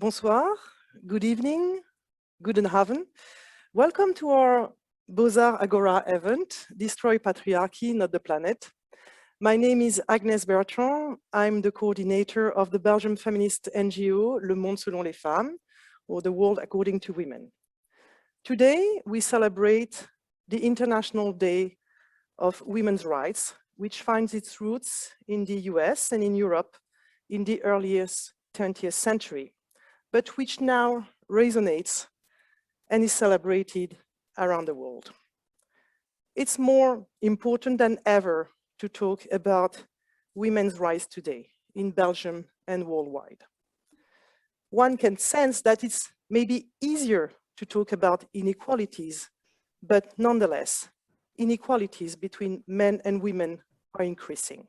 Bonsoir, good evening, guten Abend. Welcome to our BOZAR Agora event, Destroy Patriarchy, Not the Planet. My name is Agnès Bertrand. I'm the coordinator of the Belgian feminist NGO, Le Monde Selon les Femmes, or The World According to Women. Today, we celebrate the International Day of Women's Rights, which finds its roots in the US and in Europe in the earliest 20th century, but which now resonates and is celebrated around the world. It's more important than ever to talk about women's rights today in Belgium and worldwide. One can sense that it's maybe easier to talk about inequalities, but nonetheless, inequalities between men and women are increasing.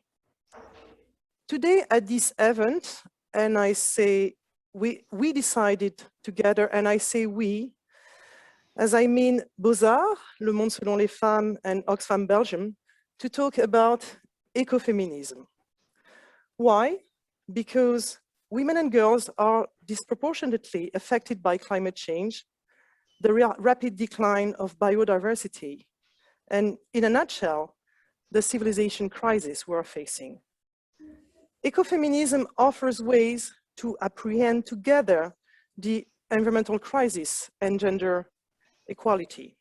Today at this event, and I say we decided together, and I say we, as I mean BOZAR, Le Monde Selon les Femmes, and Oxfam Belgium, to talk about ecofeminism. Why? Because women and girls are disproportionately affected by climate change, the rapid decline of biodiversity, and in a nutshell, the civilization crisis we're facing. Ecofeminism offers ways to apprehend together the environmental crisis and gender equality.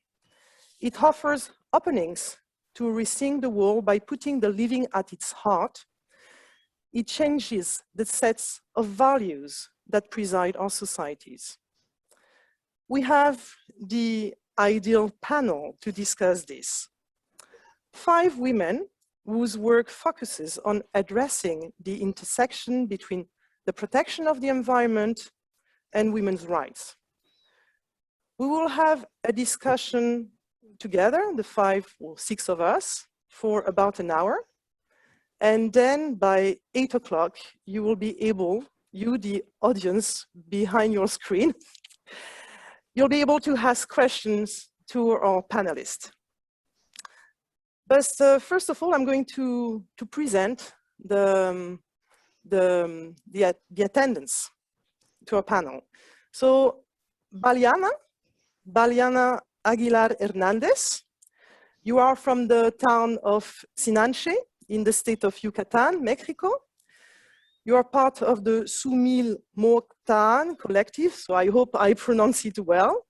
It offers openings to rethink the world by putting the living at its heart. It changes the sets of values that preside our societies. We have the ideal panel to discuss this. 5 women whose work focuses on addressing the intersection between the protection of the environment and women's rights. We will have a discussion together, the 5 or 6 of us, for about an hour. And then by 8 o'clock, you will be able, you, the audience behind your screen, you'll be able to ask questions to our panelists. But first of all, I'm going to present the attendance to our panel. So Baliana Aguilar Hernandez, you are from the town of Sinanche in the state of Yucatan, Mexico. You are part of the Sumil Mokhtan collective, so I hope I pronounce it well,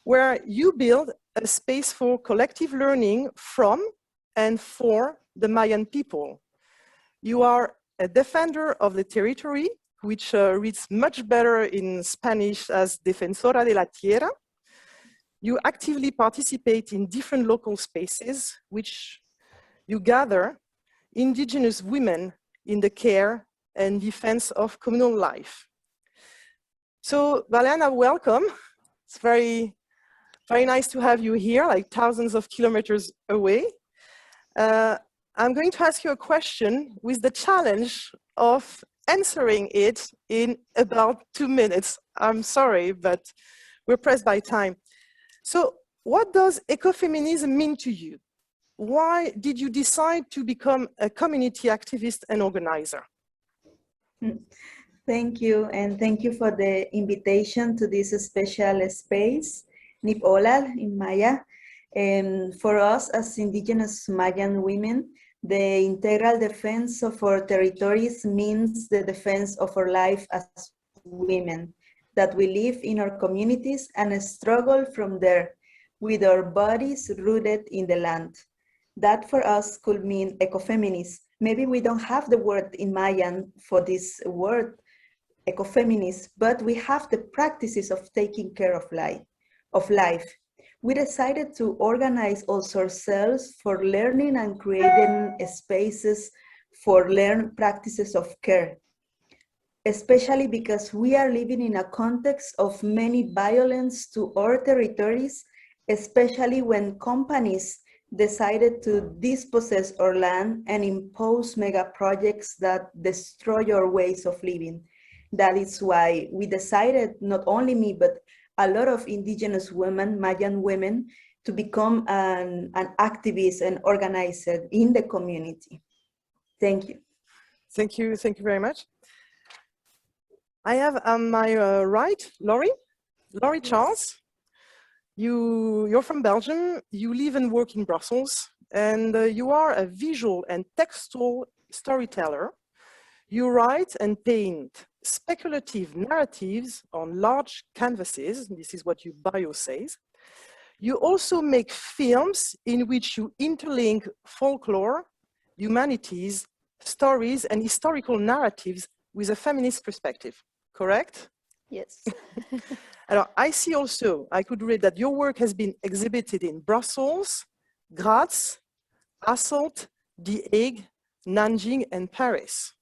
where you build a space for collective learning from and for the Mayan people. You are a defender of the territory, which reads much better in Spanish as Defensora de la Tierra. You actively participate in different local spaces, which you gather indigenous women in the care and defense of communal life. So, Valena, welcome. It's very nice to have you here, like thousands of kilometers away. I'm going to ask you a question with the challenge of answering it in about 2 minutes. I'm sorry, but we're pressed by time. So what does ecofeminism mean to you? Why did you decide to become a community activist and organizer? Thank you, and thank you for the invitation to this special space, Nipolal in Maya. For us as indigenous Mayan women, the integral defense of our territories means the defense of our life as women, that we live in our communities and struggle from there with our bodies rooted in the land. That for us could mean ecofeminist. Maybe we don't have the word in Mayan for this word, ecofeminist, but we have the practices of taking care of life. We decided to organize also ourselves for learning and creating spaces for learn practices of care, especially because we are living in a context of many violence to our territories, especially when companies decided to dispossess our land and impose mega projects that destroy our ways of living. That is why we decided, not only me, but a lot of indigenous women, Mayan women, to become an activist and organizer in the community. Thank you. Thank you very much. I have on my right, Laurie Charles. You're from Belgium, you live and work in Brussels, and you are a visual and textual storyteller. You write and paint speculative narratives on large canvases. This is what your bio says. You also make films in which you interlink folklore, humanities, stories, and historical narratives with a feminist perspective, correct? Yes. Alors, I see also, I could read that your work has been exhibited in Brussels, Graz, Hasselt, The Hague, Nanjing, and Paris.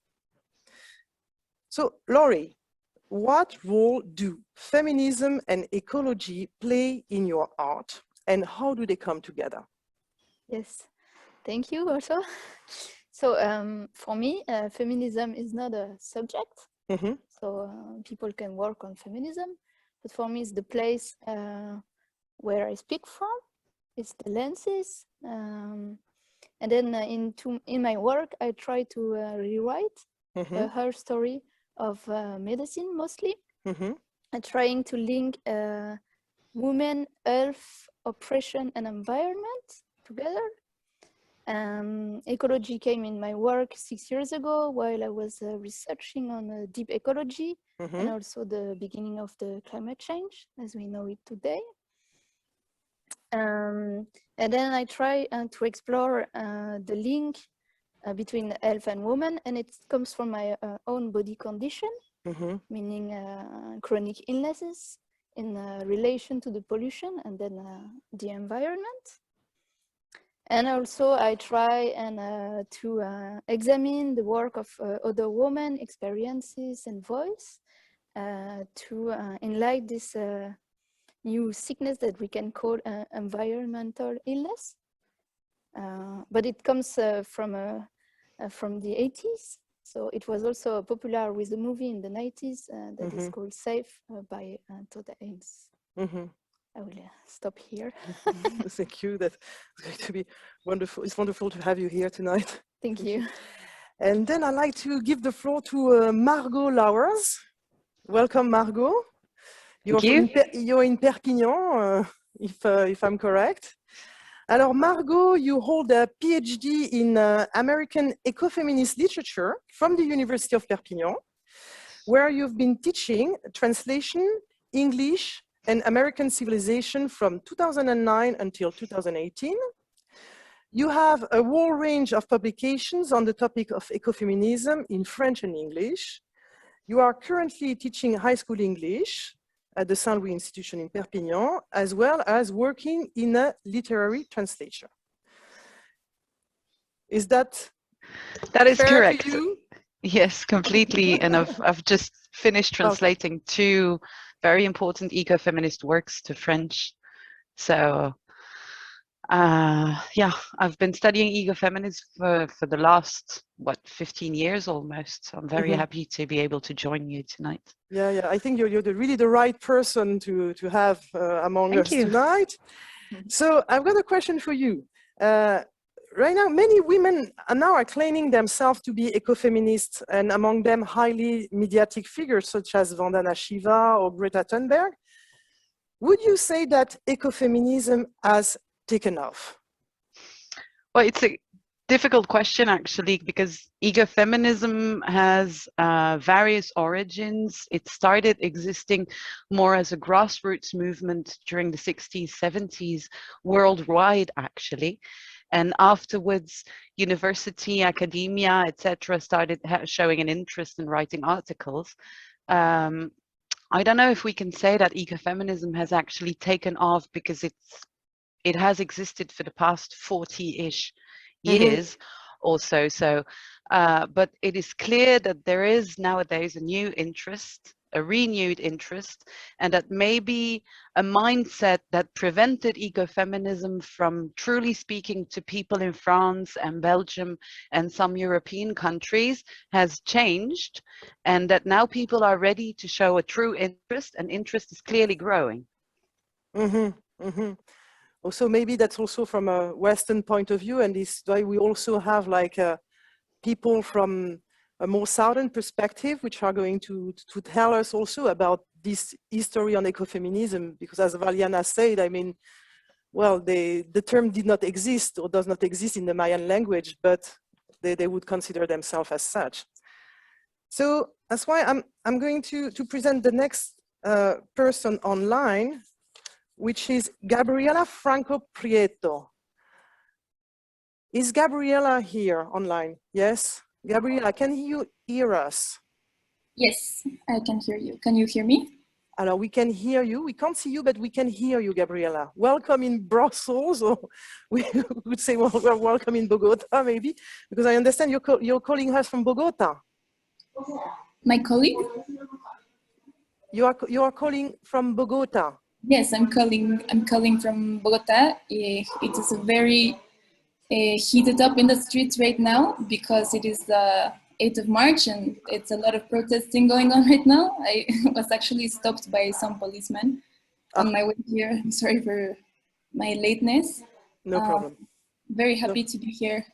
So, Laurie, what role do feminism and ecology play in your art, and how do they come together? Yes, thank you also. So for me, feminism is not a subject. Mm-hmm. So people can work on feminism, but for me, it's the place where I speak from. It's the lenses, and then in my work, I try to rewrite her story of medicine mostly. Mm-hmm. And trying to link women, health, oppression, and environment together. Ecology came in my work 6 years ago while I was researching on deep ecology and also the beginning of the climate change as we know it today. And then I try to explore the link between health and women, and it comes from my own body condition, meaning chronic illnesses in relation to the pollution and then the environment. And also I try to examine the work of other women, experiences and voice to enlighten this new sickness that we can call environmental illness. But it comes from the 80s. So it was also popular with the movie in the 90s that is called Safe by Todd Haynes. I will stop here. Thank you. That's going to be wonderful. It's wonderful to have you here tonight. Thank you. And then I'd like to give the floor to Margot Lowers. Welcome, Margot. You're in Perpignan, if I'm correct. Alors, Margot, you hold a PhD in American eco-feminist literature from the University of Perpignan, where you've been teaching translation, English, and American civilization from 2009 until 2018. You have a whole range of publications on the topic of ecofeminism in French and English. You are currently teaching high school English at the Saint-Louis Institution in Perpignan, as well as working in a literary translation. Is that correct? To you? Yes, completely. And I've just finished translating two very important eco-feminist works to French. So yeah, I've been studying ecofeminism for the last 15 years almost. So I'm very happy to be able to join you tonight. Yeah, I think you're really the right person to have among us tonight. So I've got a question for you. Right now, many women are claiming themselves to be ecofeminists, and among them highly mediatic figures such as Vandana Shiva or Greta Thunberg. Would you say that ecofeminism has taken off? Well, it's a difficult question actually, because ecofeminism has various origins. It started existing more as a grassroots movement during the 60s, 70s, worldwide actually. And afterwards, university, academia, etc., started showing an interest in writing articles. I don't know if we can say that ecofeminism has actually taken off, because it has existed for the past 40-ish years or so. But it is clear that there is nowadays a new interest, a renewed interest, and that maybe a mindset that prevented ecofeminism from truly speaking to people in France and Belgium and some European countries has changed, and that now people are ready to show a true interest, and interest is clearly growing. Also, maybe that's also from a Western point of view, and this is why we also have like people from a more southern perspective, which are going to tell us also about this history on ecofeminism, because as Valiana said, I mean, well, the term did not exist or does not exist in the Mayan language, but they would consider themselves as such. So that's why I'm going to present the next person online, which is Gabriela Franco Prieto. Is Gabriela here online? Yes? Gabriela, can you hear us? Yes, I can hear you. Can you hear me? Alors, we can hear you. We can't see you, but we can hear you, Gabriela. Welcome in Brussels, or we would say, well, welcome in Bogota, maybe, because I understand you're calling us from Bogota. My colleague? You are calling from Bogota. Yes, I'm calling from Bogota. It is a very heated up in the streets right now because it is the 8th of March and it's a lot of protesting going on right now. I was actually stopped by some policemen on my way here. I'm sorry for my lateness. No problem. Very happy to be here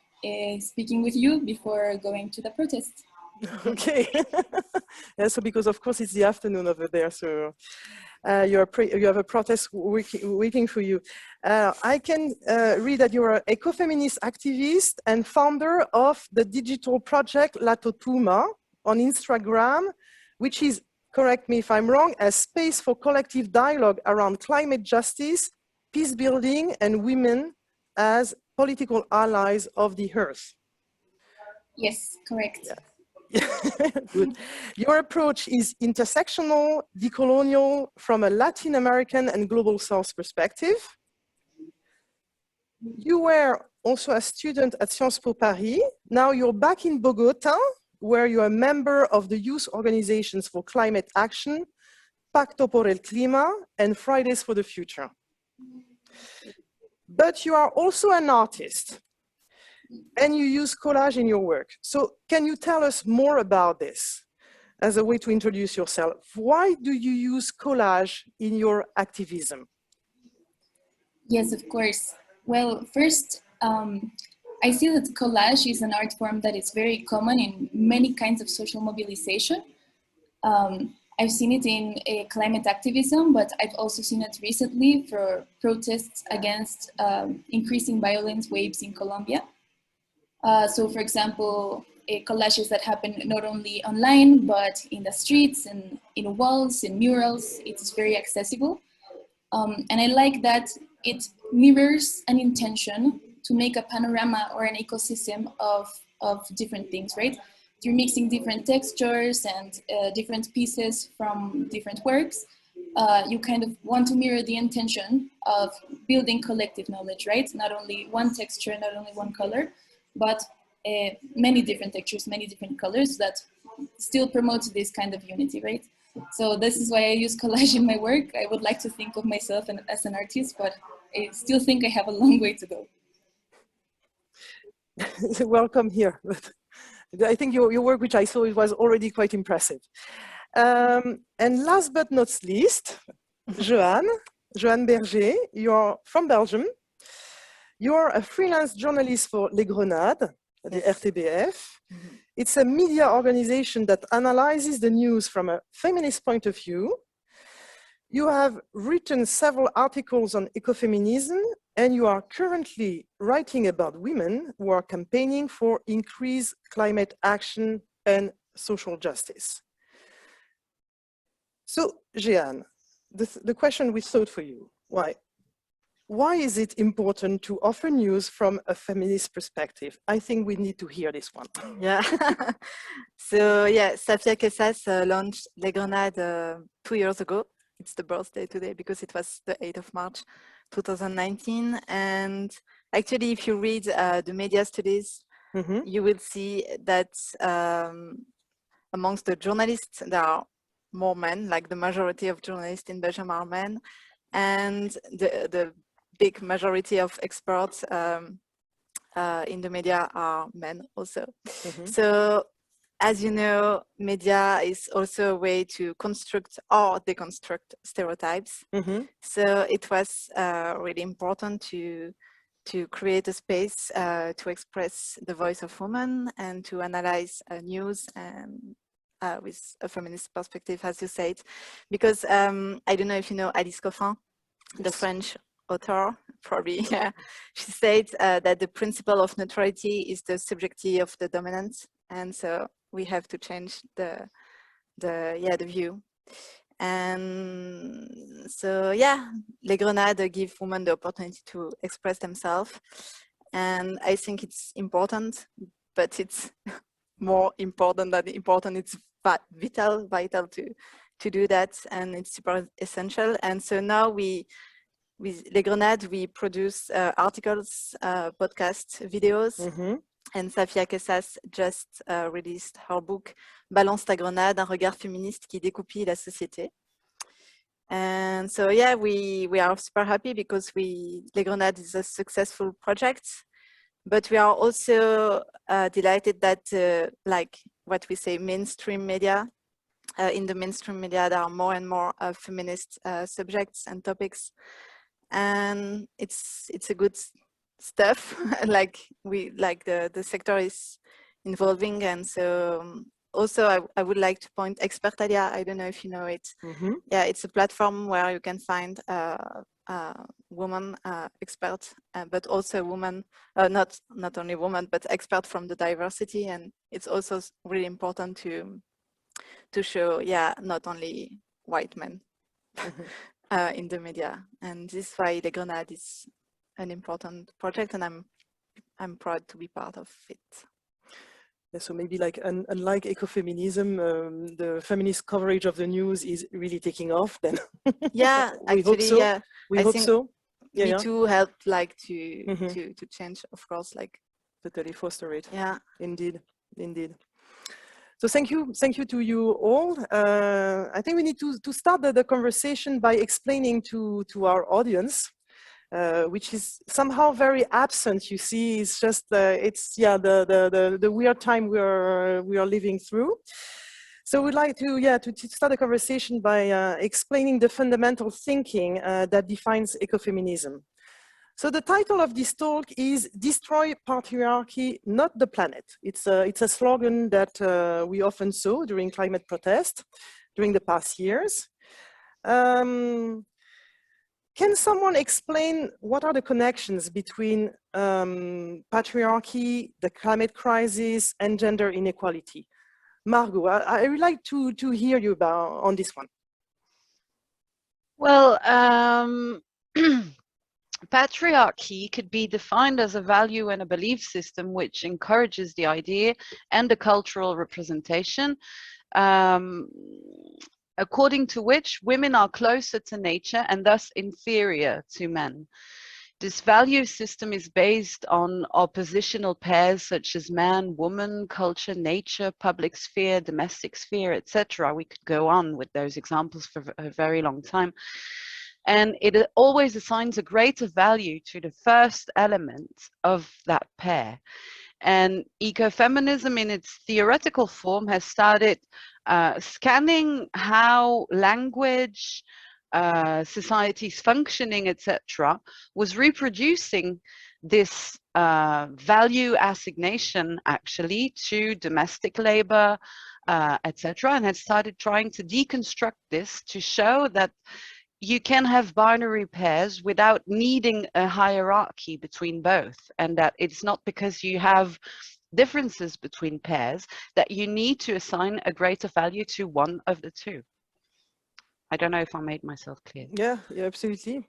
speaking with you before going to the protest. Okay. Yeah, so because of course it's the afternoon over there, so you have a protest waiting for you. I can read that you're an eco-feminist activist and founder of the digital project La Totuma on Instagram, which is, correct me if I'm wrong, a space for collective dialogue around climate justice, peace building, and women as political allies of the earth. Yes, correct. Yeah. Good. Your approach is intersectional, decolonial, from a Latin American and global South perspective. You were also a student at Sciences Po Paris. Now you're back in Bogota, where you're a member of the youth organizations for climate action, Pacto por el Clima, and Fridays for the Future. But you are also an artist, and you use collage in your work. So can you tell us more about this as a way to introduce yourself? Why do you use collage in your activism? Yes, of course. Well, first, I see that collage is an art form that is very common in many kinds of social mobilization. I've seen it in climate activism, but I've also seen it recently for protests against increasing violence waves in Colombia. So for example, collages that happen not only online, but in the streets and in walls and murals, it's very accessible. And I like that it mirrors an intention to make a panorama or an ecosystem of different things, right? You're mixing different textures and different pieces from different works. You kind of want to mirror the intention of building collective knowledge, right? Not only one texture, not only one color, but many different textures, many different colors that still promotes this kind of unity, right? So this is why I use collage in my work. I would like to think of myself as an artist, but I still think I have a long way to go. Welcome here. I think your work, which I saw, it was already quite impressive. And last but not least, Joanne Berger, you're from Belgium. You're a freelance journalist for Les Grenades, the RTBF. Mm-hmm. It's a media organization that analyzes the news from a feminist point of view. You have written several articles on ecofeminism, and you are currently writing about women who are campaigning for increased climate action and social justice. So, Jeanne, the question we thought for you, why is it important to offer news from a feminist perspective? I think we need to hear this one. Yeah. So yeah, Safia Kessas launched Les Grenades 2 years ago. It's the birthday today because it was the 8th of March, 2019. And actually, if you read the media studies, mm-hmm. you will see that amongst the journalists, there are more men, like the majority of journalists in Belgium are men. And the big majority of experts in the media are men also. Mm-hmm. So, as you know, media is also a way to construct or deconstruct stereotypes. Mm-hmm. So it was really important to to create a space to express the voice of women and to analyze news and with a feminist perspective, as you said. Because I don't know if you know Alice Coffin, the French author, probably, yeah. She said that the principle of neutrality is the subjectivity of the dominant, and so we have to change the view. And so yeah, Les Grenades give women the opportunity to express themselves, and I think it's important, but it's more important than important. It's vital to do that, and it's super essential. And so now with Les Grenades, we produce articles, podcasts, videos. And Safia Kessas just released her book Balance ta grenade, un regard féministe qui découpille la société. And so yeah, we are super happy because Les Grenades is a successful project, but we are also delighted that like what we say, mainstream media, in the mainstream media there are more and more feminist subjects and topics, and it's a good stuff. Like the sector is evolving. And so also I would like to point Expertalia, I don't know if you know it. Yeah, it's a platform where you can find woman experts, but also women, not only women, but experts from the diversity. And it's also really important to show, yeah, not only white men in the media. And this is why Les Grenades is an important project, and I'm proud to be part of it. Yeah, so maybe like unlike Eco-Feminism, the feminist coverage of the news is really taking off then. Yeah, we actually, hope so. yeah. We I hope think so. Yeah, Me Too helped like to change, of course, like totally foster it. Yeah, indeed. So thank you to you all. I think we need to start the conversation by explaining to our audience, which is somehow very absent. You see, it's just the weird time we are living through. So we'd like to start the conversation by explaining the fundamental thinking that defines ecofeminism. So the title of this talk is "Destroy Patriarchy, Not the Planet." It's a slogan that we often saw during climate protest during the past years. Can someone explain what are the connections between patriarchy, the climate crisis, and gender inequality? Margot, I would like to hear you on this one. Well, patriarchy could be defined as a value and a belief system which encourages the idea and the cultural representation according to which women are closer to nature and thus inferior to men. This value system is based on oppositional pairs such as man, woman, culture, nature, public sphere, domestic sphere, etc. We could go on with those examples for a very long time. And it always assigns a greater value to the first element of that pair. And ecofeminism in its theoretical form has started scanning how language, society's functioning, etc., was reproducing this value assignation actually to domestic labor, etc., and has started trying to deconstruct this to show that you can have binary pairs without needing a hierarchy between both, and that it's not because you have differences between pairs that you need to assign a greater value to one of the two. I don't know if I made myself clear. Yeah, absolutely.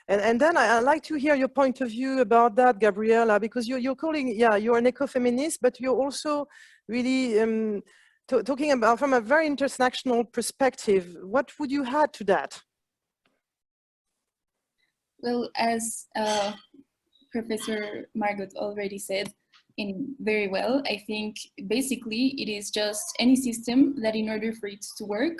And then I'd like to hear your point of view about that, Gabriela, because you're calling, you're an ecofeminist, but you're also really talking about from a very intersectional perspective. What would you add to that? Well, as Professor Margot already said very well, I think basically it is just any system that in order for it to work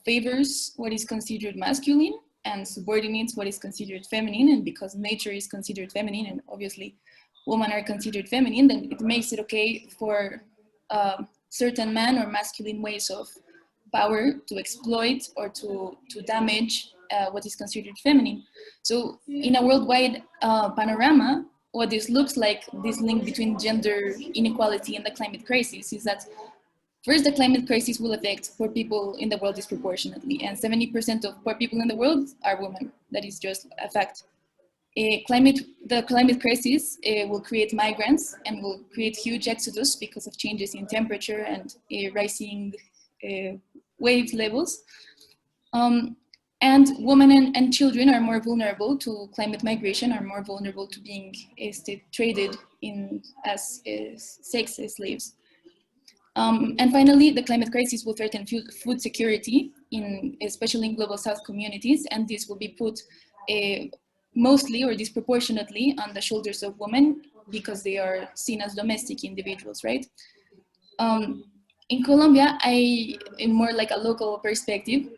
favors what is considered masculine and subordinates what is considered feminine. And because nature is considered feminine and obviously women are considered feminine, then it makes it okay for certain man or masculine ways of power to exploit or to damage what is considered feminine. So in a worldwide panorama, what this looks like, this link between gender inequality and the climate crisis, is that first, the climate crisis will affect poor people in the world disproportionately, and 70% of poor people in the world are women. That is just a fact. The climate crisis will create migrants and will create huge exodus because of changes in temperature and rising wave levels. And women and children are more vulnerable to climate migration, are more vulnerable to being traded in as sex slaves. And finally, the climate crisis will threaten food security, especially in global south communities, and this will be put mostly or disproportionately on the shoulders of women because they are seen as domestic individuals, right? In Colombia, in more like a local perspective,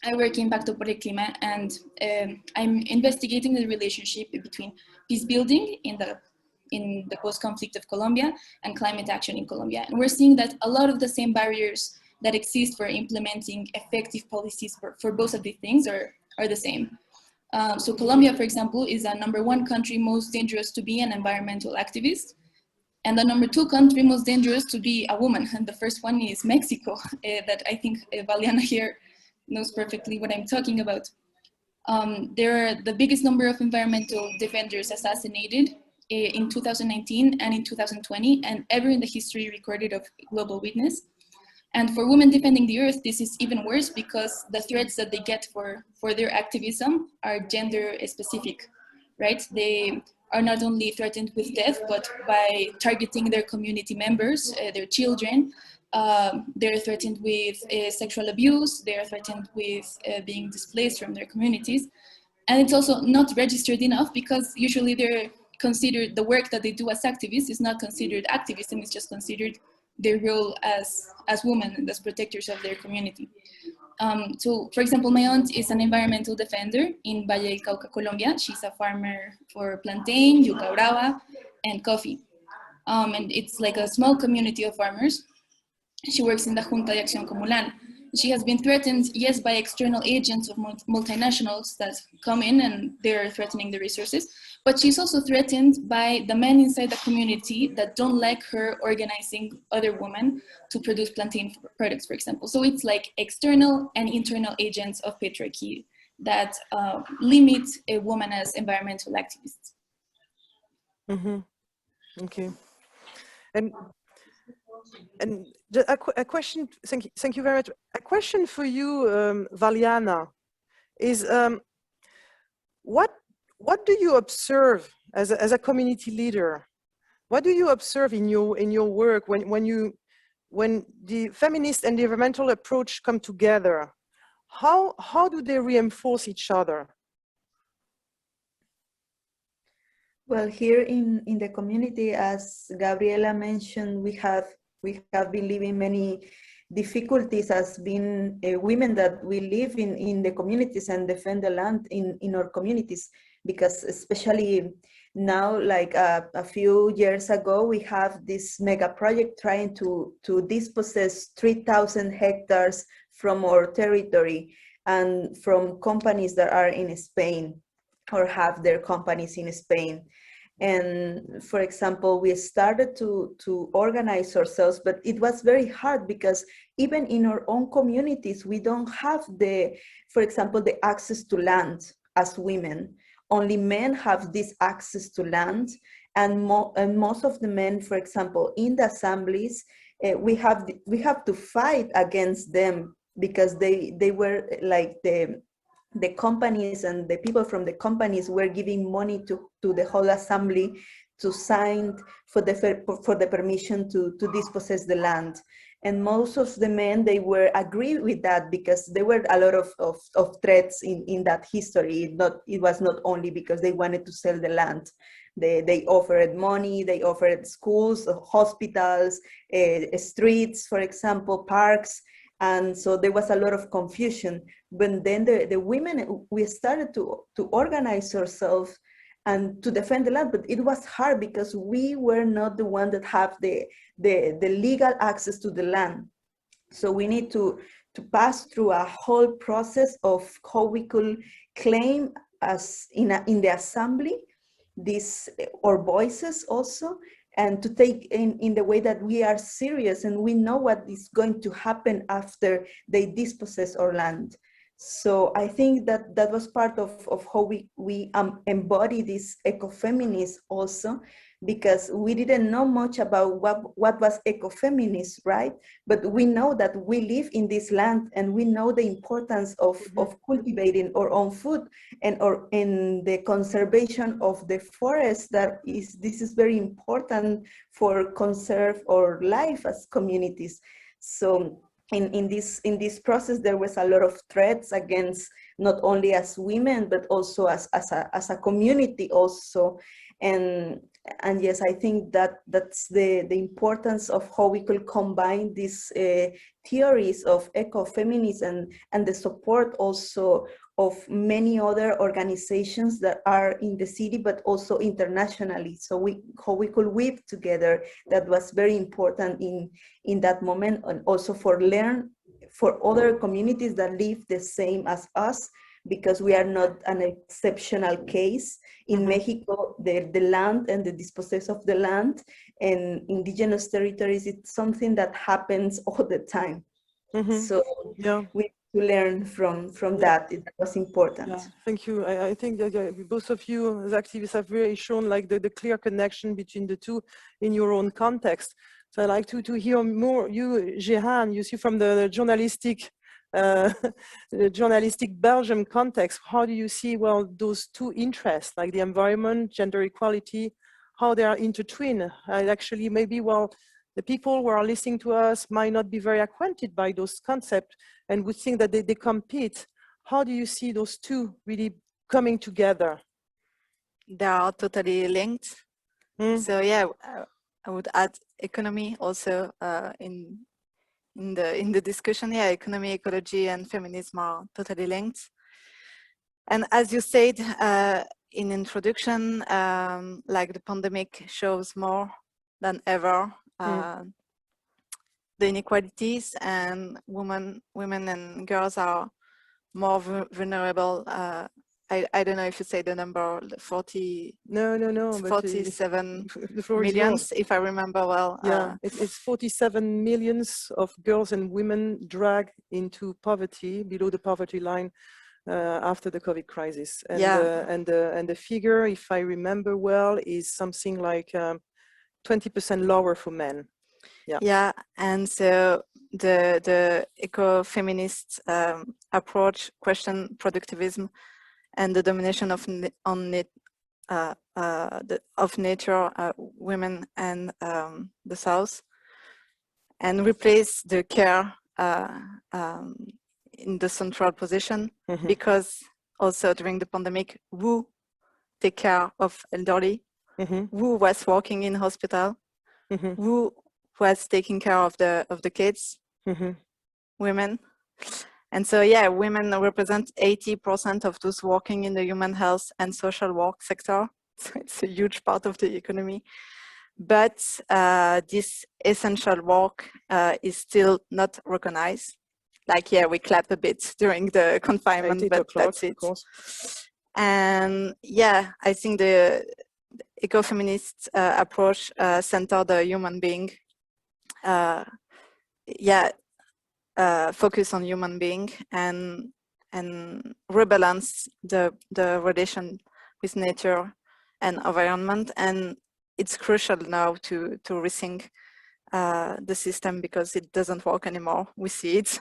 I work in Pacto por el Clima, and I'm investigating the relationship between peace building in the post-conflict of Colombia and climate action in Colombia. And we're seeing that a lot of the same barriers that exist for implementing effective policies for both of these things are the same. So Colombia, for example, is the #1 country most dangerous to be an environmental activist, and the #2 country most dangerous to be a woman. And the first one is Mexico, that I think Valiana here knows perfectly what I'm talking about. There are the biggest number of environmental defenders assassinated in 2019 and in 2020, and ever in the history recorded of global witness. And for women defending the earth, this is even worse because the threats that they get for their activism are gender specific, right? They are not only threatened with death, but by targeting their community members, their children. They're threatened with sexual abuse. They're threatened with being displaced from their communities. And it's also not registered enough because usually they're considered, the work that they do as activists is not considered activism, it's just considered their role as women and as protectors of their community. So, for example, my aunt is an environmental defender in Valle del Cauca, Colombia. She's a farmer for plantain, yuca brava, and coffee. And it's like a small community of farmers. She works in the Junta de Acción Comunal. She has been threatened, yes, by external agents of multinationals that come in and they're threatening the resources, but she's also threatened by the men inside the community that don't like her organizing other women to produce plantain products, for example. So it's like external and internal agents of patriarchy that limit a woman as environmental activists. Mm-hmm. Okay. And a question, thank you very much. A question for you, Valiana, is what do you observe as a community leader? What do you observe in your work when the feminist and the environmental approach come together? How do they reinforce each other? Well, here in the community, as Gabriela mentioned, we have been living many difficulties as being women that we live in the communities and defend the land in our communities, because especially now, like a few years ago, we have this mega project trying to dispossess 3,000 hectares from our territory and from companies that are in Spain or have their companies in Spain. And for example, we started to organize ourselves, but it was very hard because even in our own communities, we don't have for example, the access to land as women. Only men have this access to land, and most of the men, for example, in the assemblies, we have to fight against them because they were like the companies, and the people from the companies were giving money to the whole assembly to sign for the permission to dispossess the land. And most of the men, they were agree with that because there were a lot of threats in that history. It was not only because they wanted to sell the land. They offered money, they offered schools, hospitals, streets, for example, parks. And so there was a lot of confusion. But then the women, we started to organize ourselves and to defend the land, but it was hard because we were not the one that have the legal access to the land. So we need to pass through a whole process of how we could claim as in the assembly these our voices also, and to take in the way that we are serious and we know what is going to happen after they dispossess our land. So I think that that was part of how we embody this ecofeminist also, because we didn't know much about what was ecofeminist, right? But we know that we live in this land and we know the importance of cultivating our own food and the conservation of the forest. This is very important for conserve our life as communities. So in this process, there was a lot of threats against not only as women, but also as a community also. And yes, I think that's the importance of how we could combine these theories of ecofeminism and the support also of many other organizations that are in the city, but also internationally. So how we could weave together, that was very important in that moment, and also for other communities that live the same as us, because we are not an exceptional case. In Mexico, the land and the dispossess of the land and indigenous territories, it's something that happens all the time. So we have to learn from that. It was important. Yeah, thank you. I think that both of you as activists have really shown like the clear connection between the two in your own context. So I'd like to hear more, you, Jehan, you see from the journalistic Belgium context, how do you see, well, those two interests, like the environment, gender equality, how they are intertwined? And actually, maybe, well, the people who are listening to us might not be very acquainted by those concepts and would think that they compete. How do you see those two really coming together? They are totally linked. So yeah, I would add economy also in the discussion. Yeah, economy, ecology, and feminism are totally linked. And as you said in introduction, like the pandemic shows more than ever the inequalities, and women and girls are more vulnerable. I don't know if you say the number, 40. No. 47 millions, if I remember well. Yeah, it's 47 millions of girls and women dragged into poverty, below the poverty line, after the COVID crisis. And, and the figure, if I remember well, is something like 20% lower for men. Yeah, and so the eco-feminist approach question productivism and the domination of nature, women, and the South, and replace the care in the central position, because also during the pandemic, who take care of elderly, who was working in hospital, who was taking care of the kids, women. And so, yeah, women represent 80% of those working in the human health and social work sector. So it's a huge part of the economy. But this essential work is still not recognized. Like, yeah, we clap a bit during the confinement, but that's it. And yeah, I think the ecofeminist approach center the human being. Focus on human being and rebalance the relation with nature and environment. And it's crucial now to rethink the system, because it doesn't work anymore. We see it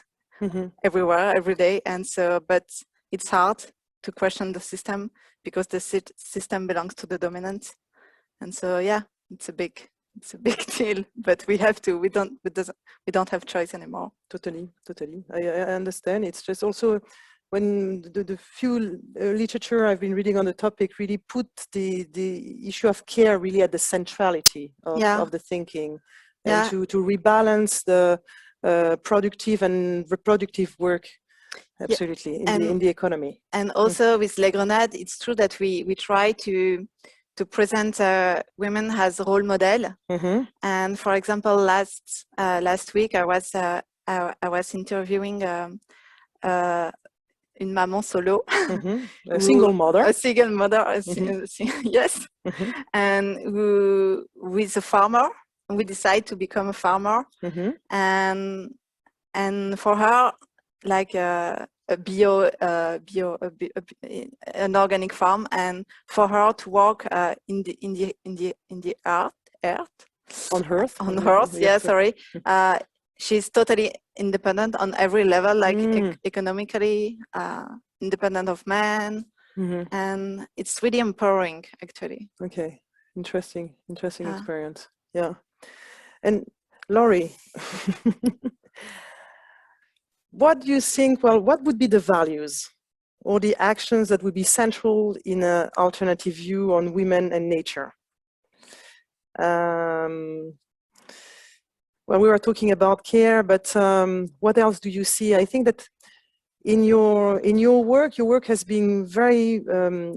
everywhere, every day. And so, but it's hard to question the system because the system belongs to the dominant. And so, yeah, it's a big deal, but we have to. We don't have choice anymore. Totally. I understand. It's just also when the few literature I've been reading on the topic really put the issue of care really at the centrality of the thinking, and to rebalance the productive and reproductive work. Absolutely, in the economy. And also with Les Grenades, it's true that we try to present women as role model. And for example, last week I was I was interviewing une maman solo, a single mother, yes, and who is a farmer. We decided to become a farmer, and for her, like an organic farm, and for her to work in the earth on earth. Yeah, sorry. She's totally independent on every level, like economically independent of man, and it's really empowering, actually. Okay, interesting experience. Yeah, and Laurie, what do you think? Well, what would be the values or the actions that would be central in an alternative view on women and nature? Well, we were talking about care, but what else do you see? I think that in your work has been very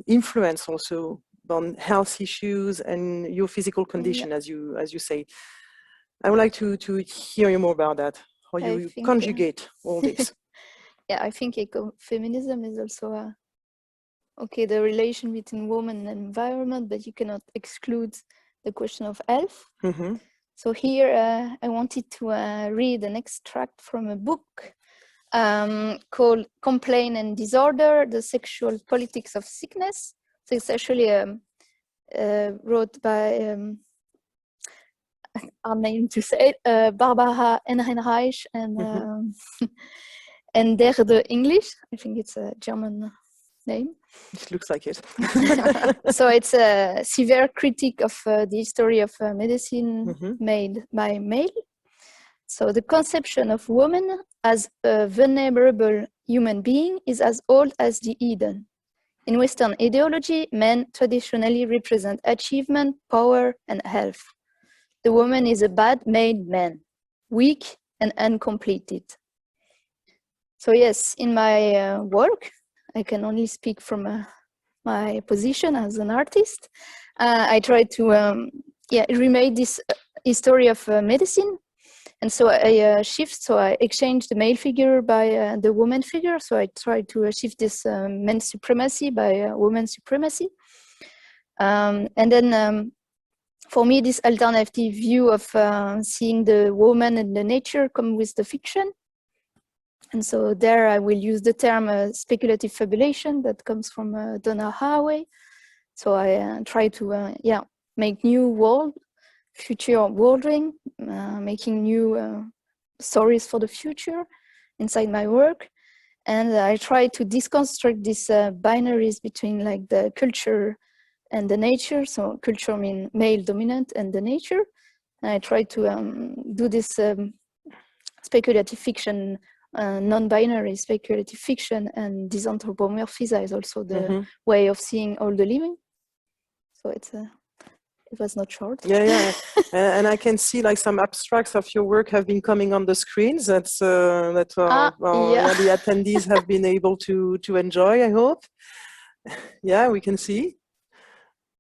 influenced also on health issues and your physical condition, as you say. I would like to hear you more about that. How you conjugate all this. Yeah, I think eco-feminism is also the relation between woman and environment, but you cannot exclude the question of health. So here I wanted to read an extract from a book called Complaint and Disorder, The Sexual Politics of Sickness. So it's actually wrote by, our name to say it, Barbara Ehrenreich and and Derde English. I think it's a German name. It looks like it. So it's a severe critique of the history of medicine made by male. So the conception of woman as a vulnerable human being is as old as the Eden. In Western ideology, men traditionally represent achievement, power, and health. The woman is a bad-made man, weak and uncompleted. So yes, in my work, I can only speak from my position as an artist. I try to remake this history of medicine. And so I I exchange the male figure by the woman figure. So I try to shift this men's supremacy by women's supremacy. And then for me, this alternative view of seeing the woman and the nature come with the fiction. And so there I will use the term speculative fabulation that comes from Donna Haraway. So I try to make new world, future worlding, making new stories for the future inside my work. And I try to deconstruct these binaries between like the culture and the nature. So culture means male dominant and the nature. And I try to do this speculative fiction, non-binary speculative fiction, and disanthropomorphize also the way of seeing all the living. So it's it was not short. Yeah. And I can see like some abstracts of your work have been coming on the screens. The attendees have been able to enjoy, I hope. Yeah, we can see.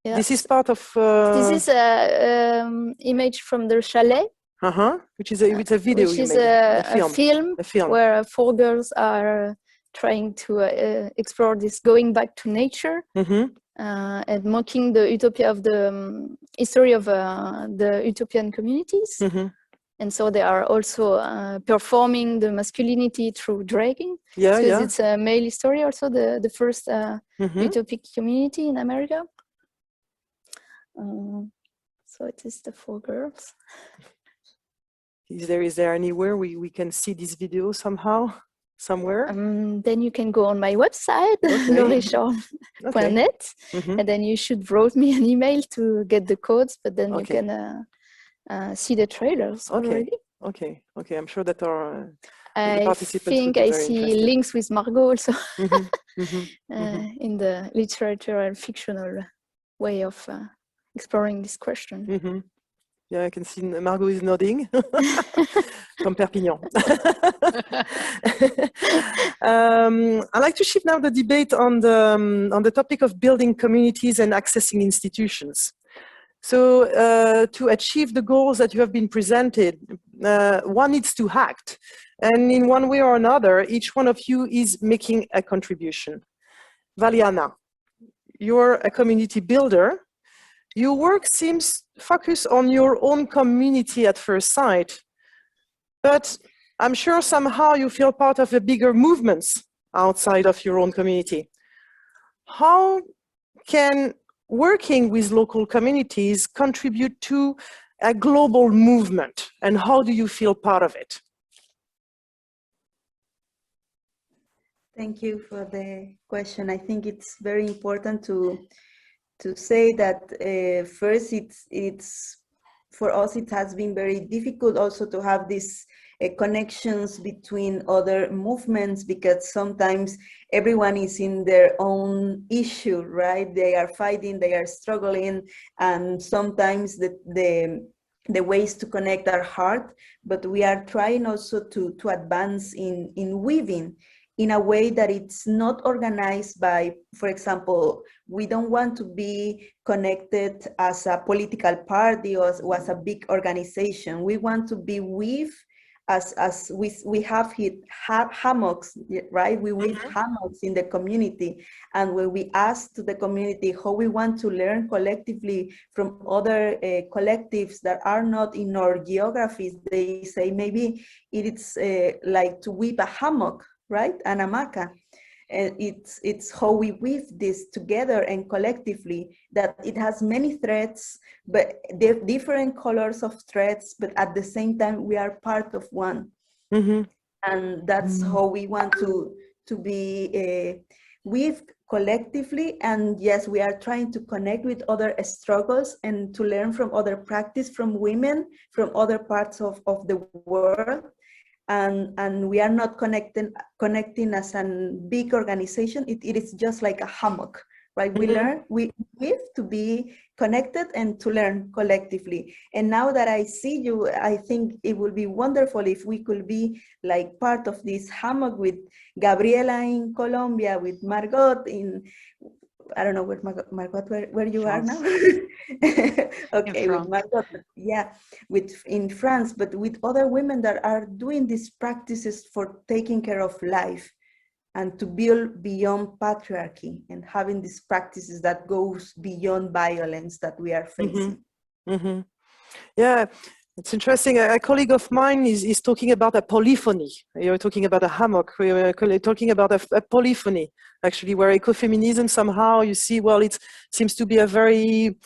Yeah. This is part of. This is an image from the chalet. Which is a video. Which is a film where 4 girls are trying to explore this going back to nature and mocking the utopia of the history of the utopian communities. And so they are also performing the masculinity through dragging. Because it's a male story also, the first utopic community in America. So it is the 4 girls. Is there anywhere we can see this video somehow, somewhere? Then you can go on my website, lauriechorn.net, and then you should write me an email to get the codes, but then you can see the trailers already. Okay. I'm sure that our I think I see links with Margot also in the literature and fictional way of exploring this question. Yeah, I can see Margot is nodding from Perpignan. I'd like to shift now the debate on the topic of building communities and accessing institutions. So to achieve the goals that you have been presented, one needs to act. And in one way or another, each one of you is making a contribution. Valiana, you're a community builder. Your work seems focused on your own community at first sight, but I'm sure somehow you feel part of a bigger movements outside of your own community. How can working with local communities contribute to a global movement, and how do you feel part of it? Thank you for the question. I think it's very important to say that first, it's for us it has been very difficult also to have these connections between other movements, because sometimes everyone is in their own issue, right? They are fighting, they are struggling, and sometimes the ways to connect are hard, but we are trying also to advance in weaving in a way that it's not organized by, for example, we don't want to be connected as a political party or as a big organization. We want to be weave as we have hammocks, right? We weave hammocks in the community. And when we ask to the community how we want to learn collectively from other collectives that are not in our geographies, they say maybe it's like to weave a hammock, right? An hamaca. It's how we weave this together and collectively, that it has many threads, but they're different colors of threads, but at the same time we are part of one. And that's how we want to be weaved collectively. And yes, we are trying to connect with other struggles and to learn from other practice from women from other parts of the world. And we are not connecting as a big organization. It is just like a hammock, right? We learn, we live to be connected and to learn collectively. And now that I see you, I think it would be wonderful if we could be like part of this hammock with Gabriela in Colombia, with Margot in, I don't know where Margot, where you France. Are now. Okay, with Margot, yeah, in France, but with other women that are doing these practices for taking care of life and to build beyond patriarchy and having these practices that goes beyond violence that we are facing. Yeah. It's interesting. A colleague of mine is talking about a polyphony. You're talking about a hammock. We're talking about a polyphony, actually, where ecofeminism somehow, you see, well, it seems to be a very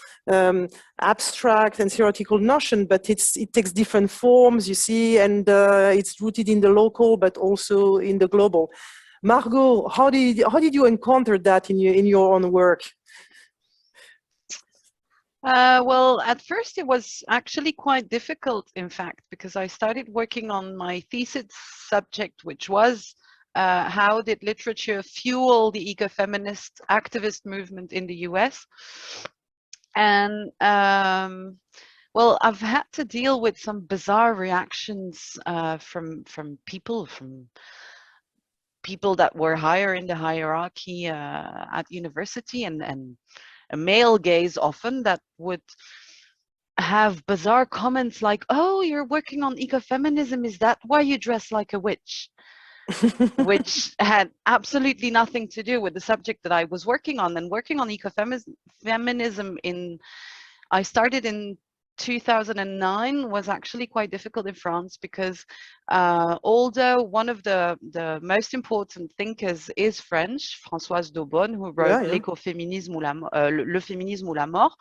abstract and theoretical notion, but it takes different forms, you see, and it's rooted in the local, but also in the global. Margot, how did you encounter that in your own work? Well, at first it was actually quite difficult, in fact, because I started working on my thesis subject, which was how did literature fuel the eco-feminist activist movement in the US? And well, I've had to deal with some bizarre reactions from people that were higher in the hierarchy at university, and a male gaze often that would have bizarre comments like, oh, you're working on ecofeminism, is that why you dress like a witch? Which had absolutely nothing to do with the subject that I was working on. And working on ecofeminism I started in 2009 was actually quite difficult in France, because although one of the most important thinkers is French, Françoise d'Aubonne, who wrote L'Écoféminisme ou Le Féminisme ou la Mort,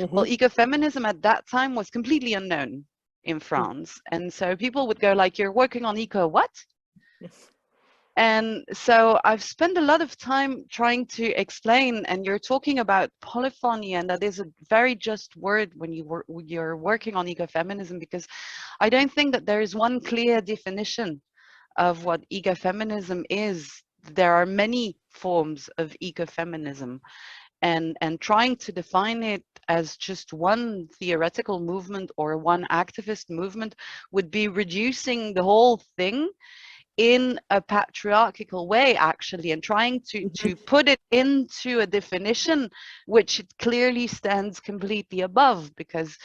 well, ecofeminism at that time was completely unknown in France. And so people would go like, you're working on eco what? And so I've spent a lot of time trying to explain, and you're talking about polyphony, and that is a very just word when you're working on ecofeminism, because I don't think that there is one clear definition of what ecofeminism is. There are many forms of ecofeminism, and trying to define it as just one theoretical movement or one activist movement would be reducing the whole thing in a patriarchal way, actually, and trying to put it into a definition which it clearly stands completely above, because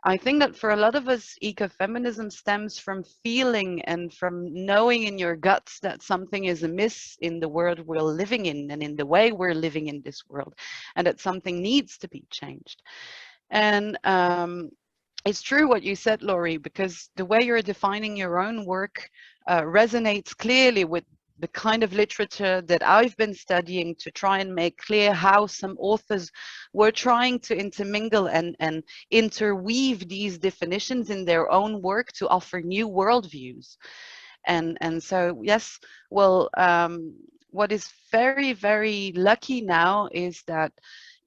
I think that for a lot of us, ecofeminism stems from feeling and from knowing in your guts that something is amiss in the world we're living in and in the way we're living in this world, and that something needs to be changed. And it's true what you said, Laurie, because the way you're defining your own work resonates clearly with the kind of literature that I've been studying to try and make clear how some authors were trying to intermingle and interweave these definitions in their own work to offer new worldviews. And so, yes, well, what is very, very lucky now is that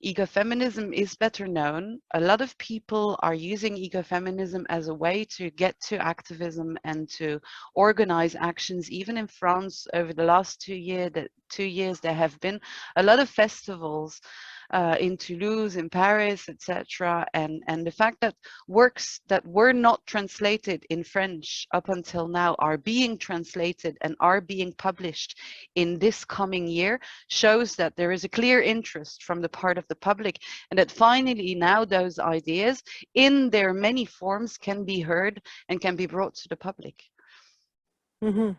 ecofeminism is better known. A lot of people are using ecofeminism as a way to get to activism and to organize actions. Even in France, over the last 2 years, there have been a lot of festivals in Toulouse, in Paris, etc. And the fact that works that were not translated in French up until now are being translated and are being published in this coming year shows that there is a clear interest from the part of the public, and that finally now those ideas in their many forms can be heard and can be brought to the public. Mm-hmm.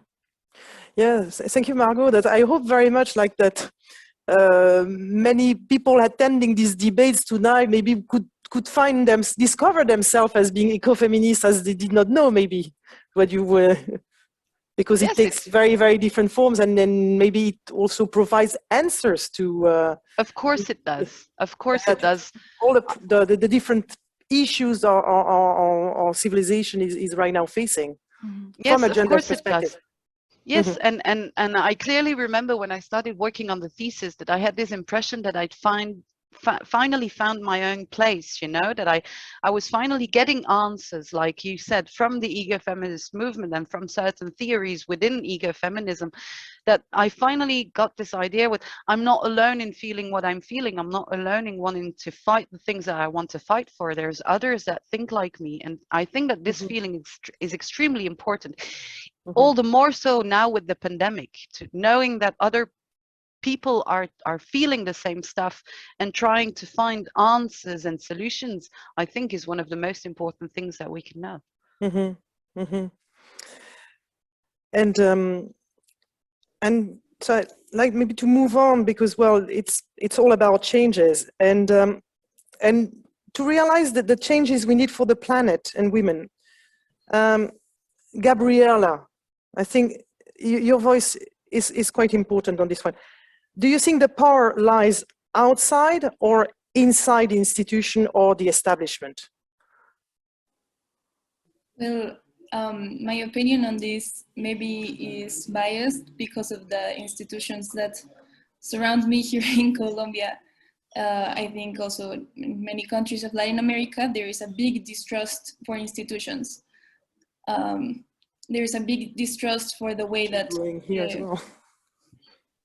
Yes, thank you, Margot. That I hope very much like that. Many people attending these debates tonight maybe could find them, discover themselves as being ecofeminists as they did not know maybe what you were, because it takes very, very different forms, and then maybe it also provides answers to. Of course it does. Of course it does. All the different issues our civilization is right now facing. Yes, from a gender of course perspective. it does. Yes, and I clearly remember when I started working on the thesis that I had this impression that I'd finally found my own place, you know, that I was finally getting answers, like you said, from the ecofeminist movement and from certain theories within ecofeminism, that I finally got this idea with, I'm not alone in feeling what I'm feeling. I'm not alone in wanting to fight the things that I want to fight for. There's others that think like me. And I think that this feeling is extremely important. All the more so now with the pandemic, to knowing that other people are feeling the same stuff and trying to find answers and solutions, I think is one of the most important things that we can know. And so I'd like maybe to move on, because, well, it's all about changes, and to realize that the changes we need for the planet and women. Gabriella, I think your voice is quite important on this one. Do you think the power lies outside or inside the institution or the establishment? Well, my opinion on this maybe is biased because of the institutions that surround me here in Colombia. I think also in many countries of Latin America, there is a big distrust for institutions. There is a big distrust for the way that... Here as well.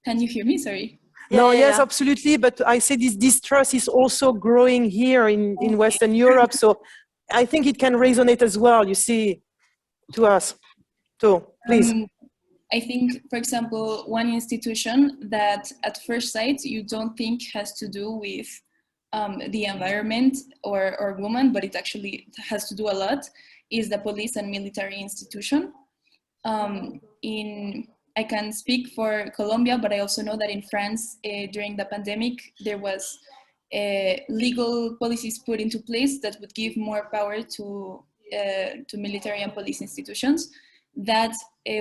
Can you hear me? Sorry. No, yes, absolutely. But I say this distrust is also growing here in Western Europe. So I think it can resonate as well, you see, to us. So please. I think, for example, one institution that at first sight you don't think has to do with the environment or women, but it actually has to do a lot, is the police and military institution. I can speak for Colombia, but I also know that in France, during the pandemic, there was legal policies put into place that would give more power to military and police institutions, that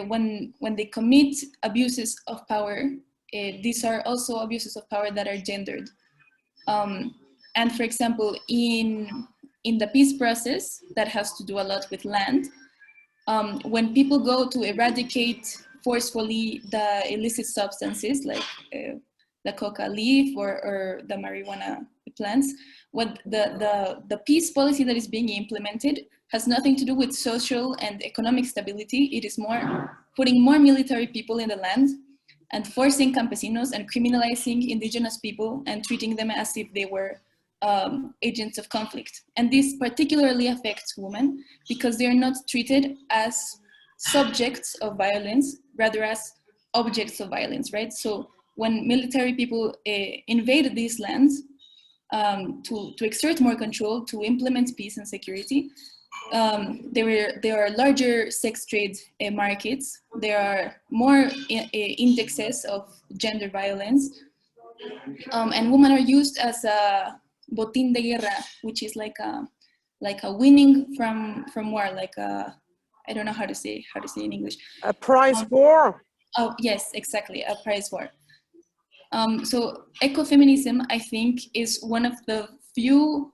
when they commit abuses of power, these are also abuses of power that are gendered. And for example, in the peace process, that has to do a lot with land, when people go to eradicate forcefully the illicit substances like the coca leaf or the marijuana plants, what the peace policy that is being implemented has nothing to do with social and economic stability. It is more putting more military people in the land and forcing campesinos and criminalizing indigenous people and treating them as if they were agents of conflict. And this particularly affects women because they are not treated as subjects of violence, rather as objects of violence, right? So when military people invade these lands, to exert more control, to implement peace and security. There are larger sex trade markets. There are more indexes of gender violence, and women are used as a botín de guerra, which is like a winning from war, like a, I don't know how to say in English. A prize war. Oh yes, exactly, a prize war. So ecofeminism, I think, is one of the few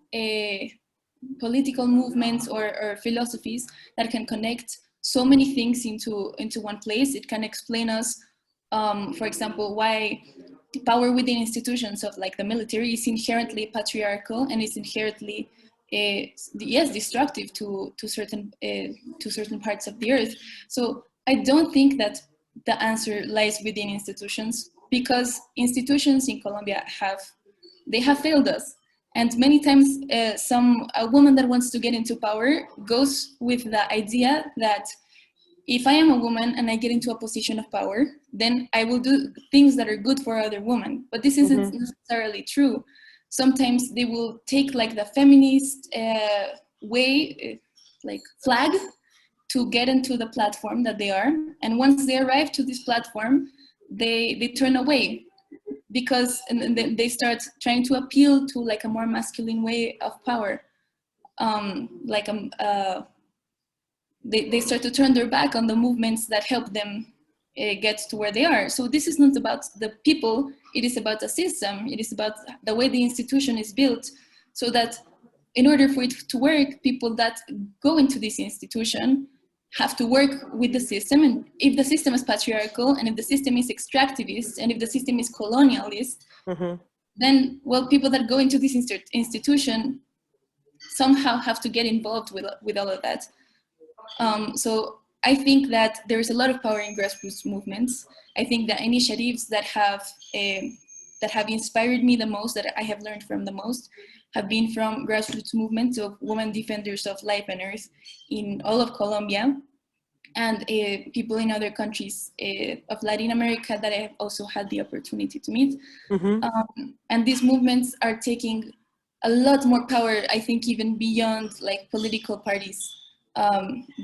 political movements or philosophies that can connect so many things into one place. It can explain us, for example, why power within institutions of like the military is inherently patriarchal and is inherently destructive to certain parts of the earth. So I don't think that the answer lies within institutions, because institutions in Colombia have failed us. And many times a woman that wants to get into power goes with the idea that if I am a woman and I get into a position of power, then I will do things that are good for other women. But this isn't necessarily true. Sometimes they will take like the feminist like flag to get into the platform that they are. And once they arrive to this platform, they turn away, because they start trying to appeal to like a more masculine way of power. They start to turn their back on the movements that help them get to where they are. So this is not about the people, it is about the system, it is about the way the institution is built, so that in order for it to work, people that go into this institution have to work with the system. And if the system is patriarchal, and if the system is extractivist, and if the system is colonialist, then, well, people that go into this institution somehow have to get involved with all of that. So I think that there's a lot of power in grassroots movements. I think the initiatives that have inspired me the most, that I have learned from the most, have been from grassroots movements of women defenders of life and earth in all of Colombia, and people in other countries of Latin America that I have also had the opportunity to meet. And these movements are taking a lot more power, I think, even beyond like political parties.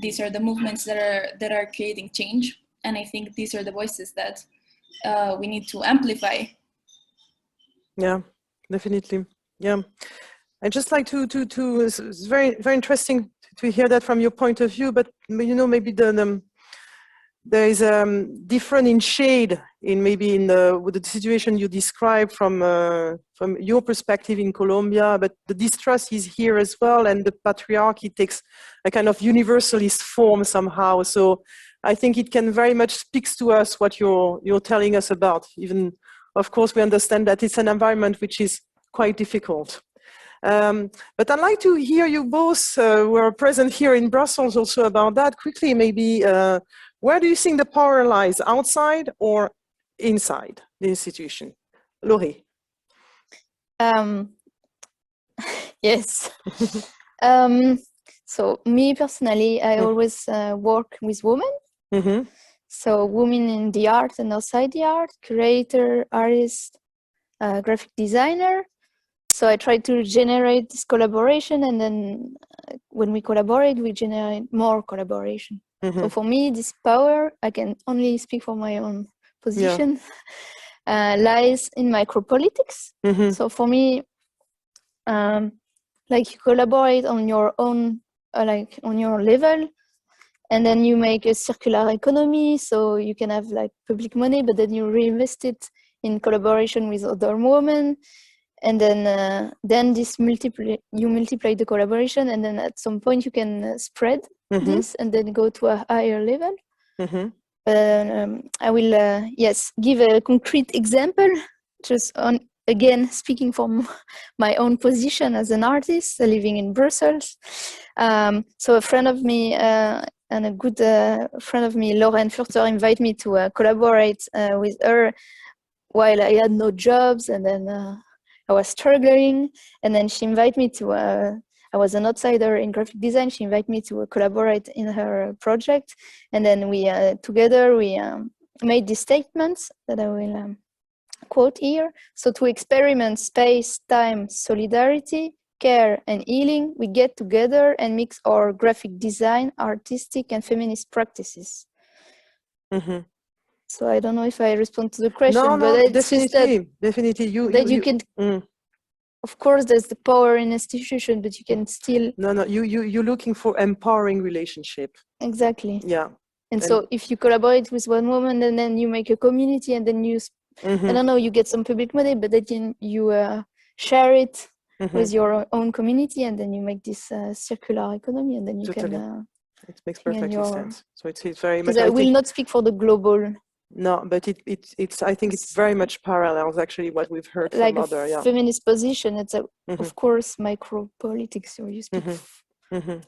These are the movements that are creating change, and I think these are the voices that we need to amplify. Yeah, definitely. Yeah, I'd just like to it's very, very interesting to hear that from your point of view, but you know, maybe there is different in shade in maybe with the situation you described from your perspective in Colombia, but the distrust is here as well, and the patriarchy takes a kind of universalist form somehow. So I think it can very much speaks to us what you're telling us about. Even, of course, we understand that it's an environment which is quite difficult. But I'd like to hear you both who are present here in Brussels also about that quickly. Maybe where do you think the power lies, outside or inside the institution? Laurie. Yes. So me personally, I always work with women. So women in the art and outside the art, curator, artist, graphic designer. So I try to generate this collaboration, and then when we collaborate, we generate more collaboration. So for me, this power, I can only speak for my own position, lies in micropolitics. So for me, like you collaborate on your own, like on your level, and then you make a circular economy. So you can have like public money, but then you reinvest it in collaboration with other women. And then this you multiply the collaboration, and then at some point you can spread this and then go to a higher level. I will give a concrete example, just on again speaking from my own position as an artist living in Brussels. So a friend of me and a good friend of me, Lauren Furter, invited me to collaborate with her while I had no jobs, and then I was struggling, and then she invited me to, I was an outsider in graphic design, she invited me to collaborate in her project, and then we, together, we made these statements that I will quote here, so to experiment space, time, solidarity, care and healing, we get together and mix our graphic design, artistic and feminist practices. So I don't know if I respond to the question, but it's just that, definitely. You can, of course, there's the power in institution, but you can still. You're looking for empowering relationship. Exactly. Yeah. And so if you collaborate with one woman and then you make a community and then you, I don't know, you get some public money, but then you share it with your own community and then you make this circular economy and then you can. It makes perfect sense. So it's very much. Because I will not speak for the global. No, but it's. I think it's very much parallels actually what we've heard like from other. Yeah. Feminist position. It's of course micro politics. So you speak. And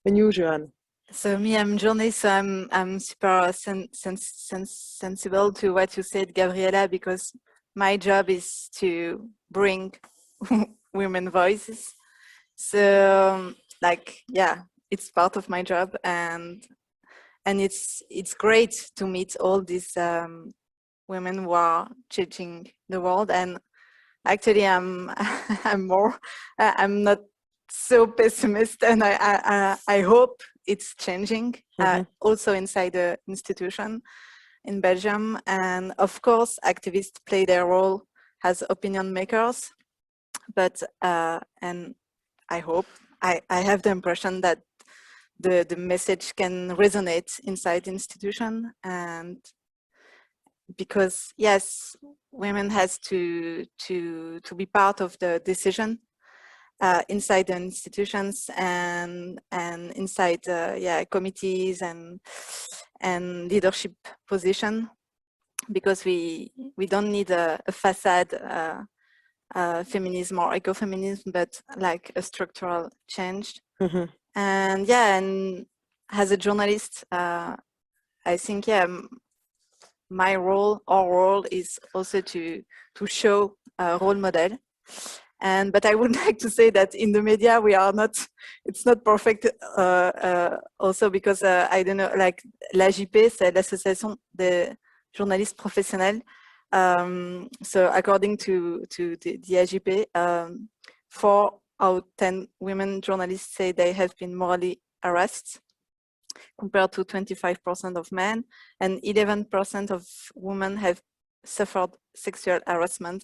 you, Joanne? So me, I'm journalist. So I'm super sensible to what you said, Gabriela, because my job is to bring women voices. So like, yeah, it's part of my job, and it's great to meet all these women who are changing the world. And actually, I'm not so pessimist, and I hope it's changing also inside the institution in Belgium. And of course, activists play their role as opinion makers, but and I hope I have the impression that the message can resonate inside the institution, and because yes, women has to be part of the decision inside the institutions and inside committees and leadership position, because we don't need a facade feminism or ecofeminism, but like a structural change. And yeah, and as a journalist, I think my role, our role is also to show a role model. But I would like to say that in the media we are not, it's not perfect also because I don't know, like l'AJP, c'est l'association des journalistes professionnels. So according to the AJP, 4 out of 10 women journalists say they have been morally harassed, compared to 25% of men, and 11% of women have suffered sexual harassment,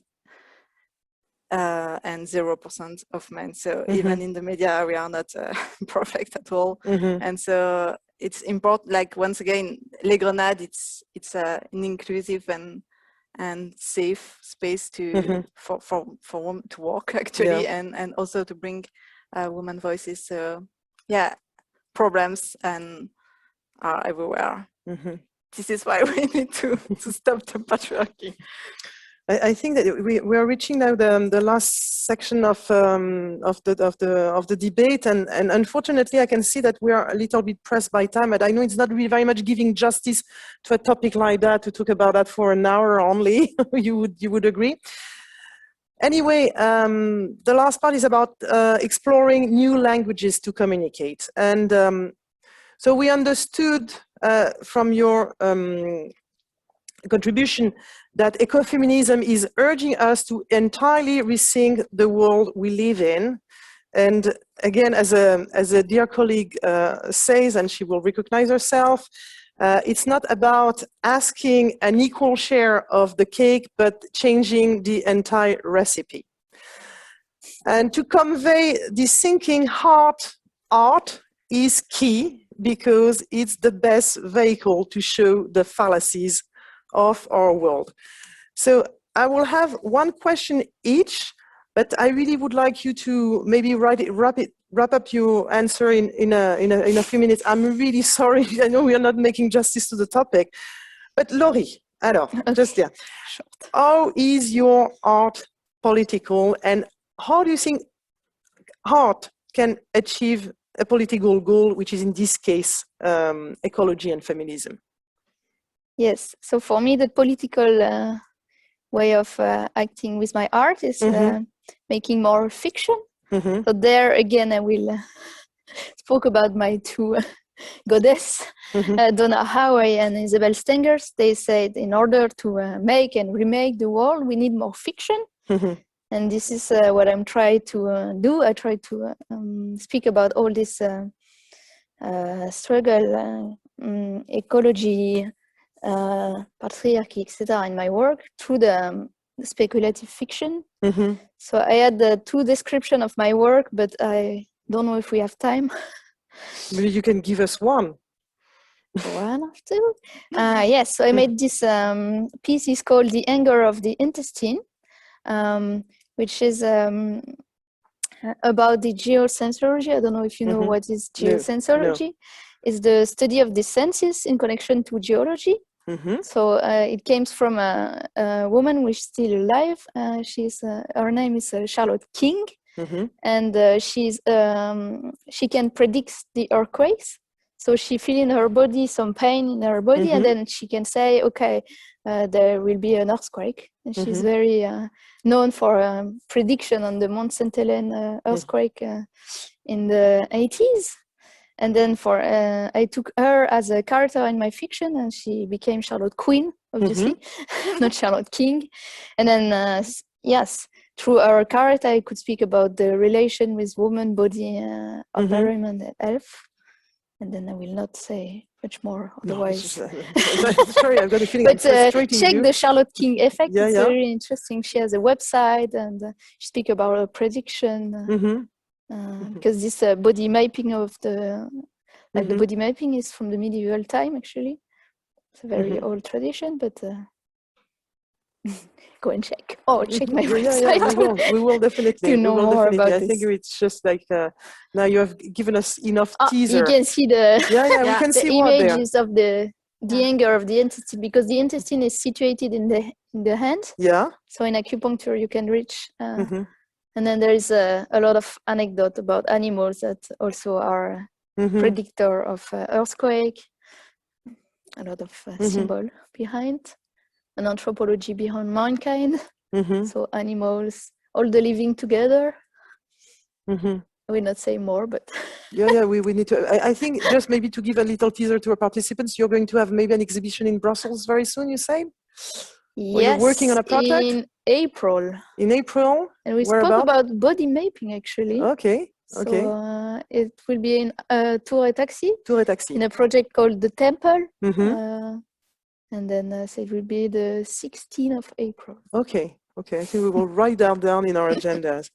and 0% of men. So even in the media, we are not perfect at all. And so it's important, like once again, Les Grenades, it's an inclusive and safe space to for women to work actually, and also to bring women voices. So yeah, problems and are everywhere. This is why we need to stop the patriarchy. I think that we are reaching now the last section of the debate, and unfortunately I can see that we are a little bit pressed by time, and I know it's not really very much giving justice to a topic like that to talk about that for an hour only. you would agree. Anyway, the last part is about exploring new languages to communicate, and so we understood from your contribution that ecofeminism is urging us to entirely rethink the world we live in. And again, as a dear colleague says, and she will recognize herself, it's not about asking an equal share of the cake, but changing the entire recipe. And to convey this thinking, art is key, because it's the best vehicle to show the fallacies of our world. So I will have one question each, but I really would like you to maybe wrap up your answer in a few minutes. I'm really sorry. I know we are not making justice to the topic, but Laurie, alors, just yeah. How is your art political, and how do you think art can achieve a political goal, which is in this case ecology and feminism? Yes, so for me the political way of acting with my art is making more fiction. So there again I will spoke about my two goddess, Donna Haraway and Isabel Stengers, they said in order to make and remake the world, we need more fiction. And this is what I'm trying to do. I try to speak about all this struggle, ecology, patriarchy, etc. in my work through the speculative fiction. So I had 2 descriptions of my work, but I don't know if we have time. Maybe you can give us one. One or two? Yes, so I made this piece is called The Anger of the Intestine, which is about the geosensology. I don't know if you know what is geosensology. No. It's the study of the senses in connection to geology. So it came from a woman which is still alive. Her name is Charlotte King, and she can predict the earthquakes. So she feels in her body some pain in her body, and then she can say, okay, there will be an earthquake. And she's very known for prediction on the Mont Saint Helens earthquake in the 80s. And then I took her as a character in my fiction, and she became Charlotte Queen, obviously, not Charlotte King. And then, yes, through her character, I could speak about the relation with woman, body, environment, and health. And then I will not say much more, otherwise. No, sorry, I've got a feeling. But check the Charlotte King effect. It's very interesting. She has a website, and she speaks about her prediction. Because this body mapping of the body mapping is from the medieval time, actually. It's a very old tradition, but go and check. Check my website. We will definitely. To know more about I this. think it's just like now you have given us enough teaser. You can see the we can see images of the anger of the intestine, because the intestine is situated in the hand. Yeah. So in acupuncture you can reach. And then there is a lot of anecdote about animals that also are predictor of earthquake. A lot of symbol behind, an anthropology behind mankind. So animals, all the living together. I will not say more, but we need to. I think just maybe to give a little teaser to our participants, you're going to have maybe an exhibition in Brussels very soon. You say? Yes, you're working on a project in April. In April, and we spoke about body mapping actually. Okay. So it will be in Tour et Taxi. In a project called The Temple. And then so it will be the 16th of April. Okay. I think we will write that down in our agendas.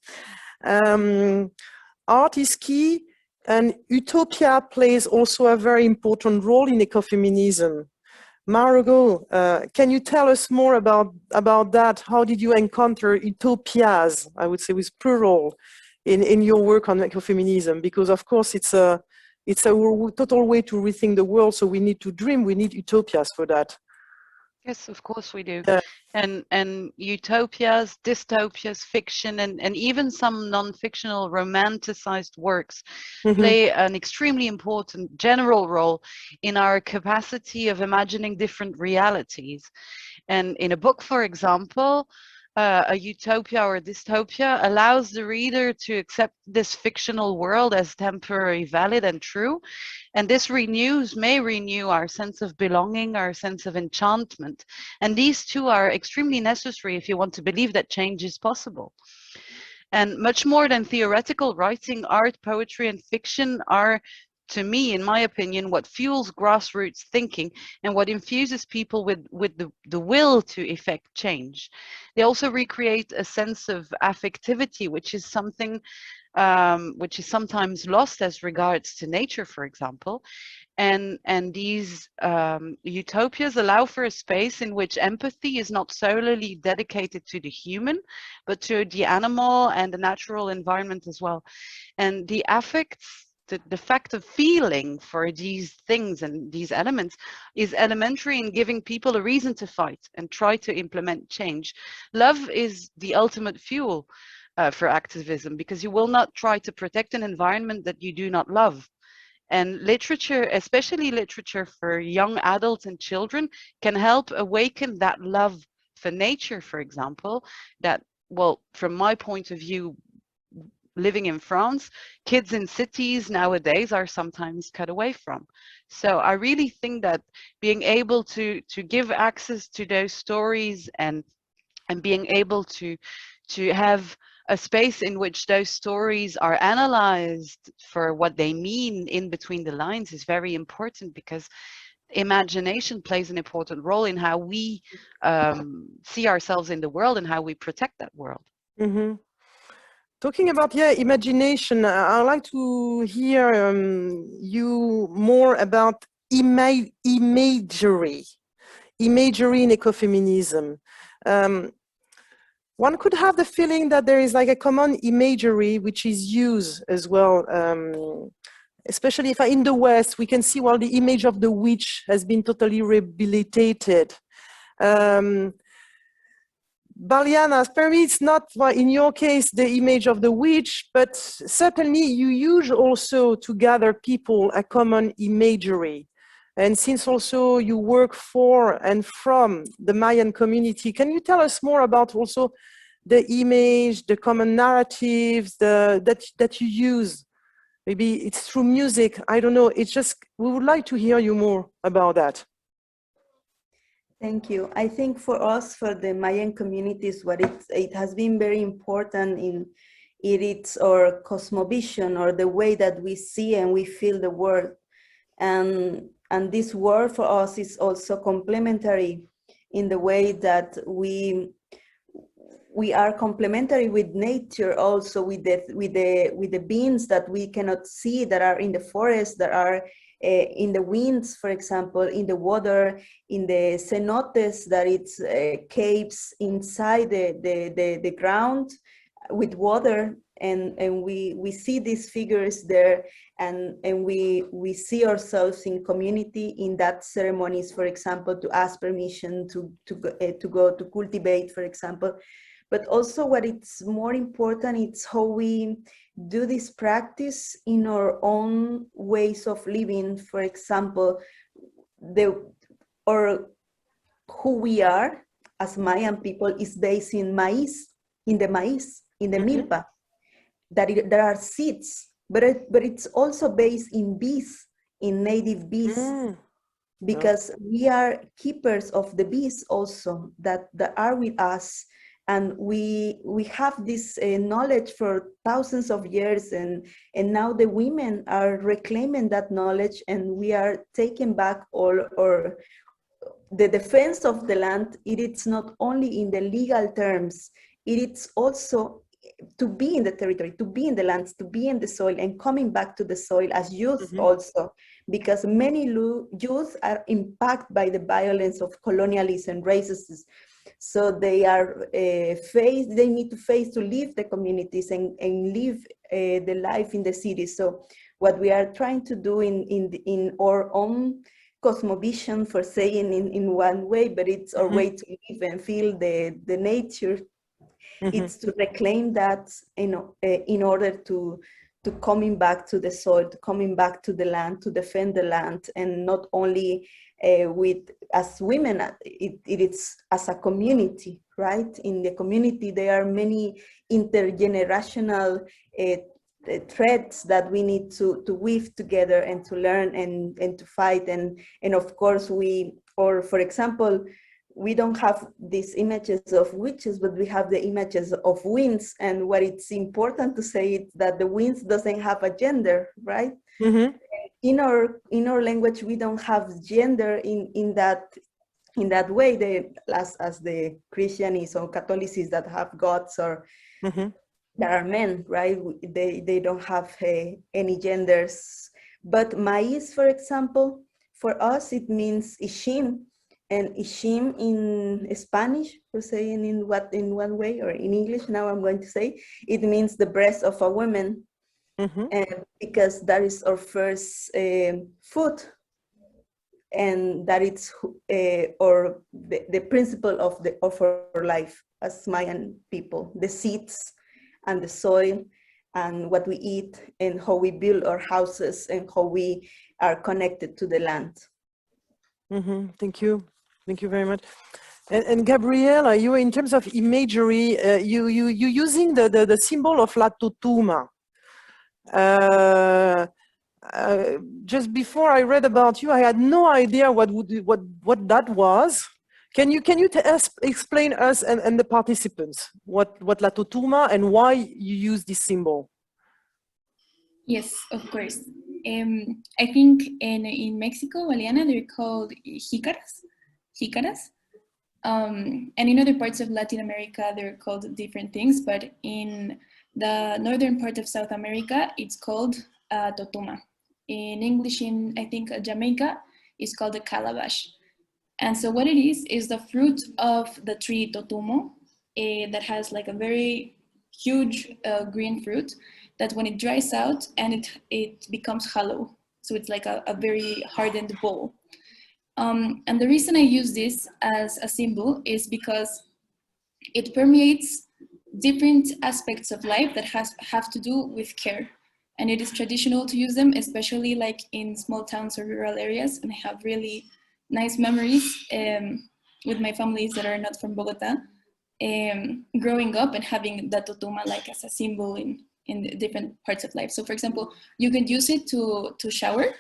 Art is key, and utopia plays also a very important role in ecofeminism. Margot, can you tell us more about that? How did you encounter utopias, I would say with plural, in your work on ecofeminism? Because of course it's a total way to rethink the world, so we need to dream, we need utopias for that. Yes, of course we do. And utopias, dystopias, fiction, and even some non-fictional romanticized works play an extremely important general role in our capacity of imagining different realities. And in a book, for example, a utopia or a dystopia allows the reader to accept this fictional world as temporary, valid, and true. And this may renew our sense of belonging, our sense of enchantment. And these two are extremely necessary if you want to believe that change is possible. And much more than theoretical writing, art, poetry, and fiction are, to me, in my opinion, what fuels grassroots thinking and what infuses people with the will to effect change. They also recreate a sense of affectivity, which is something which is sometimes lost as regards to nature, for example. And these utopias allow for a space in which empathy is not solely dedicated to the human, but to the animal and the natural environment as well. And the affects, the fact of feeling for these things and these elements is elementary in giving people a reason to fight and try to implement change. Love is the ultimate fuel for activism, because you will not try to protect an environment that you do not love. And literature, especially literature for young adults and children, can help awaken that love for nature, for example, that, well, from my point of view, living in France, kids in cities nowadays are sometimes cut away from. So I really think that being able to give access to those stories and being able to have a space in which those stories are analyzed for what they mean in between the lines is very important, because imagination plays an important role in how we see ourselves in the world and how we protect that world. Mm-hmm. Talking about, yeah, imagination, I'd like to hear you more about imagery in ecofeminism. One could have the feeling that there is like a common imagery which is used as well, especially if in the West, we can see, well, the image of the witch has been totally rehabilitated. Baliana, maybe it's not, well, in your case, the image of the witch, but certainly you use also to gather people a common imagery. And since also you work for and from the Mayan community, can you tell us more about also the image, the common narratives that you use? Maybe it's through music, I don't know. It's just, we would like to hear you more about that. Thank you. I think for us, for the Mayan communities, what it has been very important in it's our cosmovision, or the way that we see and we feel the world. And this world for us is also complementary in the way that we are complementary with nature, also with the beings that we cannot see, that are in the forest, that are in the winds, for example, in the water, in the cenotes, that it's caves inside the ground with water, and we see these figures there, and we see ourselves in community in that ceremonies, for example, to ask permission to go to cultivate, for example. But also what it's more important, it's how we do this practice in our own ways of living. For example, or who we are as Mayan people is based in maize, in the milpa. There are seeds, but it's also based in bees, in native bees. Because we are keepers of the bees also that are with us. And we have this knowledge for thousands of years, and now the women are reclaiming that knowledge, and we are taking back or the defense of the land. It's not only in the legal terms, it's also to be in the territory, to be in the lands, to be in the soil, and coming back to the soil as youth also, because many youth are impacted by the violence of colonialism, racism. So they are they need to face to leave the communities and live the life in the cities. So what we are trying to do in our own cosmovision, for saying in one way, but it's our way to live and feel the nature. It's to reclaim that, in order to coming back to the soil, to coming back to the land, to defend the land, and not only as women, it's as a community, right? In the community, there are many intergenerational threads that we need to weave together and to learn and to fight. And of course, for example, we don't have these images of witches, but we have the images of winds. And what it's important to say is that the winds doesn't have a gender, right? In our language, we don't have gender in that way. As the Christianism or Catholicism that have gods, or there are men, right? They don't have any genders. But maize, for example, for us it means ishim. And ishim in Spanish, for saying in one way, or in English, now I'm going to say, it means the breast of a woman. Because that is our first food, and that it's or the principle of our life as Mayan people, the seeds and the soil and what we eat and how we build our houses and how we are connected to the land. Thank you very much. And Gabriela, you in terms of imagery, you using the symbol of la totuma. Just before I read about you, I had no idea what that was. Can you explain us and the participants what la totuma and why you use this symbol? Yes, of course. I think in Mexico, Valiana, they're called jicaras. And in other parts of Latin America, they're called different things, but in the northern part of South America, it's called totuma. In English, in I think Jamaica, it's called a calabash. And so what it is the fruit of the tree totumo that has like a very huge green fruit that when it dries out and it becomes hollow. So it's like a very hardened ball. And the reason I use this as a symbol is because it permeates different aspects of life that have to do with care. And it is traditional to use them, especially like in small towns or rural areas. And I have really nice memories with my families that are not from Bogota, growing up and having the totuma like as a symbol in the different parts of life. So for example, you can use it to shower.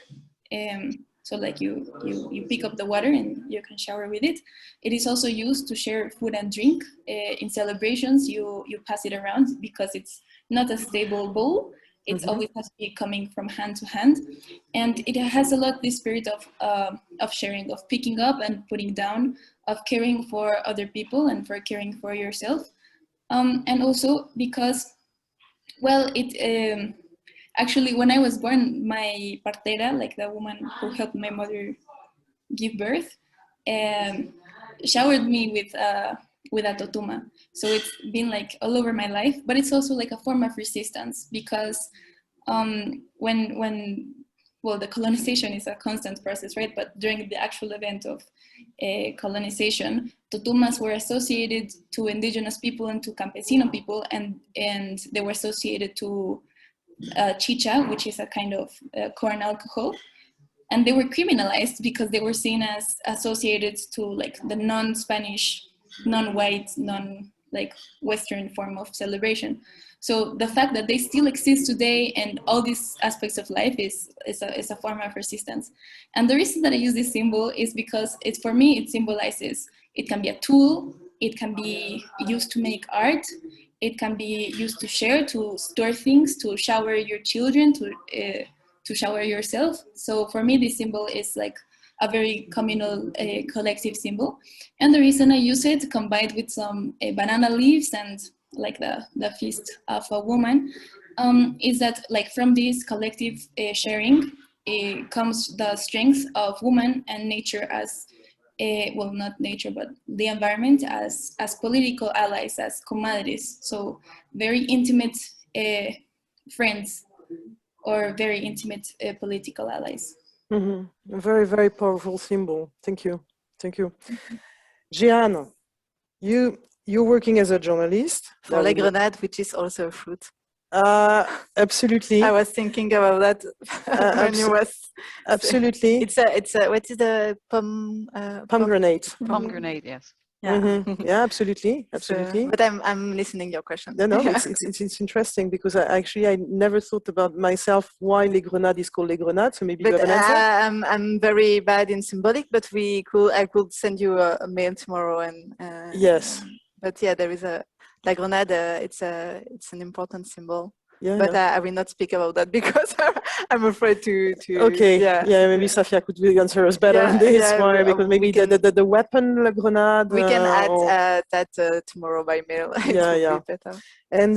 So like you pick up the water and you can shower with it. It is also used to share food and drink. In celebrations, you pass it around because it's not a stable bowl. It always has to be coming from hand to hand. And it has a lot this spirit of sharing, of picking up and putting down, of caring for other people and for caring for yourself. And also because, well, it actually, when I was born, my partera, like the woman who helped my mother give birth, showered me with a totuma. So it's been like all over my life, but it's also like a form of resistance because when well, the colonization is a constant process, right? But during the actual event of colonization, totumas were associated to indigenous people and to campesino people, and they were associated to chicha, which is a kind of corn alcohol, and they were criminalized because they were seen as associated to like the non-Spanish, non-white, like Western form of celebration. So the fact that they still exist today and all these aspects of life is a form of resistance. And the reason that I use this symbol is because for me, it symbolizes, it can be a tool, it can be used to make art, it can be used to share, to store things, to shower your children, to shower yourself. So for me, this symbol is like a very communal, collective symbol. And the reason I use it combined with some banana leaves and like the fist of a woman is that like from this collective sharing comes the strength of woman and nature as well, not nature, but the environment as political allies, as comadres. So very intimate friends or very intimate political allies. A very, very powerful symbol. Thank you. Thank you. Jeanne, you're working as a journalist. For les grenades, which is also a fruit. Absolutely. I was thinking about that when you was. Absolutely. It's a what is the pomegranate? Pomegranate, yes. Yeah. Yeah, absolutely, absolutely. So, but I'm listening your question. No, it's interesting because I never thought about myself why les grenades is called les grenades. So maybe you have an answer. I'm very bad in symbolic, but I could send you a mail tomorrow and. Yes. But yeah, there is la grenade. It's an important symbol. Yeah, but I will not speak about that because I'm afraid to. Okay. Yeah. Maybe Safia could answer us better on this. Why? Because maybe the weapon, la grenade. We can add that tomorrow by mail. Yeah. Be better. And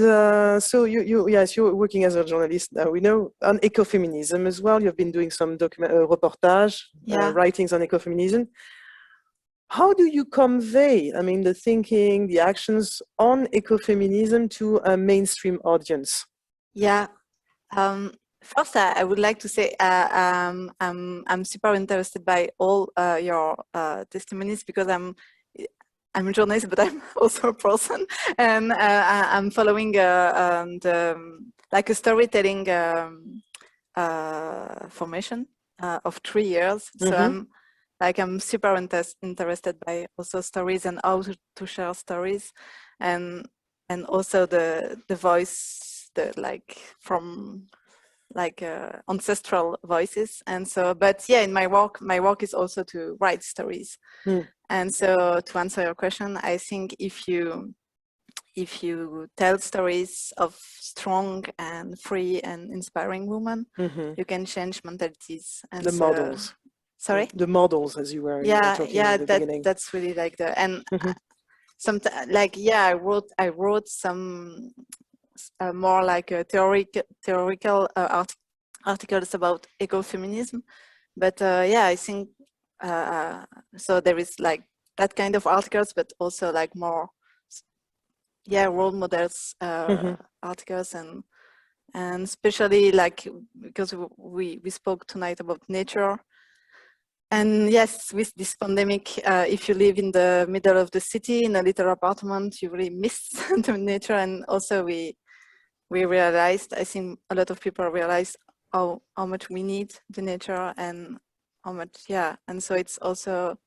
so you're working as a journalist. We know on ecofeminism as well. You've been doing some reportage, writings on ecofeminism. How do you convey, I mean, the thinking, the actions on ecofeminism to a mainstream audience? Yeah. First, I would like to say I'm super interested by all your testimonies because I'm a journalist, but I'm also a person, and I'm following like a storytelling formation of 3 years. So like I'm super interested by also stories and how to share stories, and also the voice, from ancestral voices. And so, but yeah, in my work is also to write stories. And so, to answer your question, I think if you tell stories of strong and free and inspiring women, you can change mentalities. And the models. Sorry? The models, as you were talking in the beginning. That's really like the, and sometimes, I wrote some more like theoretical articles about ecofeminism, but I think so there is like that kind of articles, but also like more role models articles, and especially like because we spoke tonight about nature. And yes, with this pandemic, if you live in the middle of the city in a little apartment, you really miss the nature. And also we realized, I think a lot of people realized how much we need the nature, and how much, and so it's also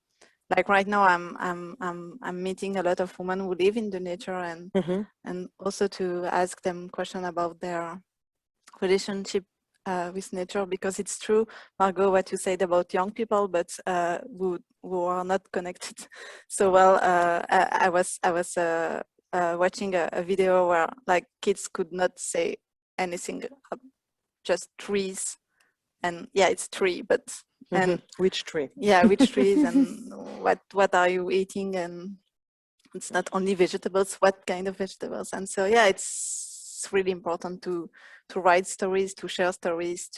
like right now I'm meeting a lot of women who live in the nature, and also to ask them questions about their relationship with nature, because it's true, Margot, what you said about young people, but who are not connected so well. I was watching a video where like kids could not say anything, just trees, and it's tree, but and which tree? Which trees, and what are you eating, and it's not only vegetables, what kind of vegetables. And so it's really important to write stories, to share stories,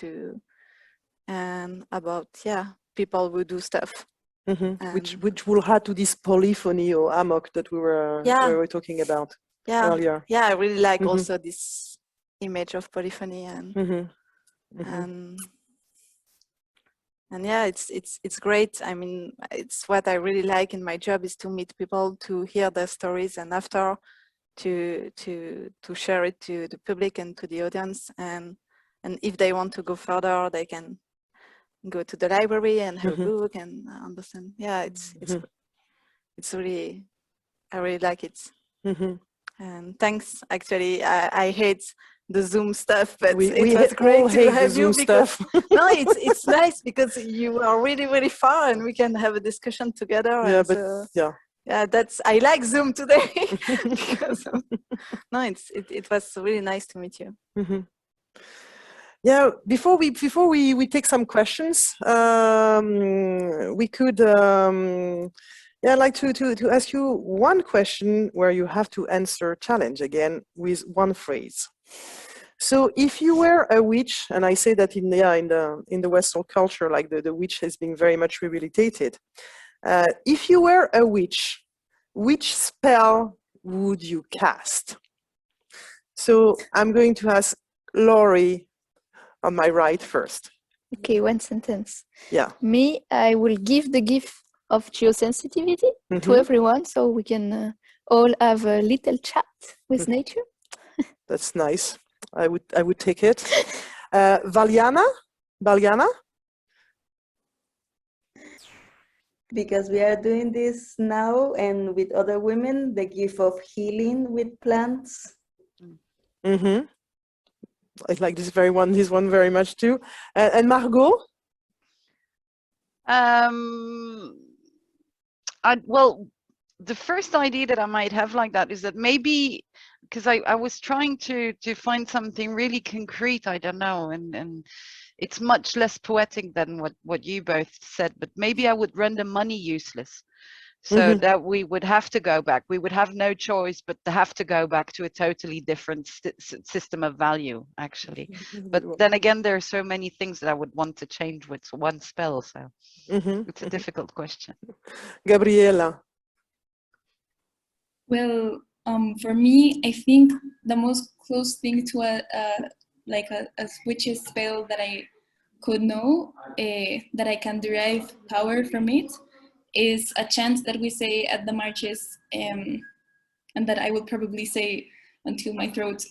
and about people who do stuff. Which will add to this polyphony or amok that we were talking about earlier. I really like also this image of polyphony, and it's great. I mean, it's what I really like in my job, is to meet people, to hear their stories, and after to share it to the public and to the audience. And if they want to go further, they can go to the library and have a book and understand. It's really, I really like it. And thanks. Actually, I hate the Zoom stuff, but it was great to have you, because no, it's nice because you are really, really far, and we can have a discussion together. That's, I like Zoom today because no, it was really nice to meet you. Yeah, before we take some questions, we could I'd like to ask you one question where you have to answer challenge again with one phrase. So if you were a witch, and I say that in the Western culture, like the witch has been very much rehabilitated. If you were a witch, which spell would you cast? So I'm going to ask Laurie on my right first. Okay, one sentence. Yeah. Me, I will give the gift of geosensitivity to everyone, so we can all have a little chat with nature. That's nice. I would take it. Valiana? Because we are doing this now, and with other women, the gift of healing with plants. I like this one very much too. And Margot? Well, the first idea that I might have like that is that maybe, because I was trying to find something really concrete, I don't know, and it's much less poetic than what you both said, but maybe I would render money useless, so that we would have to go back. We would have no choice but to have to go back to a totally different system of value, actually. But then again, there are so many things that I would want to change with one spell, so it's a difficult question. Gabriela? Well, for me, I think the most close thing to a witch's spell that I could know, that I can derive power from it, is a chant that we say at the marches, and that I will probably say until my throat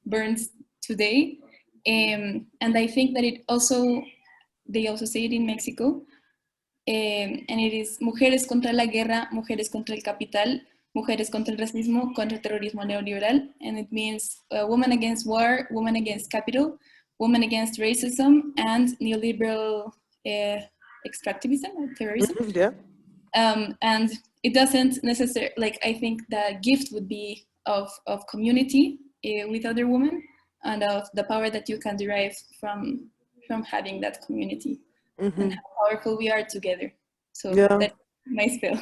burns today. And I think that they also say it in Mexico, and it is Mujeres contra la guerra, mujeres contra el capital, mujeres contra el racismo, contra el terrorismo neoliberal, and it means women against war, women against capital, women against racism, and neoliberal extractivism or terrorism. Yeah. And it doesn't necessarily, like, I think the gift would be of community with other women, and of the power that you can derive from having that community, and how powerful we are together. So yeah. that's my spell.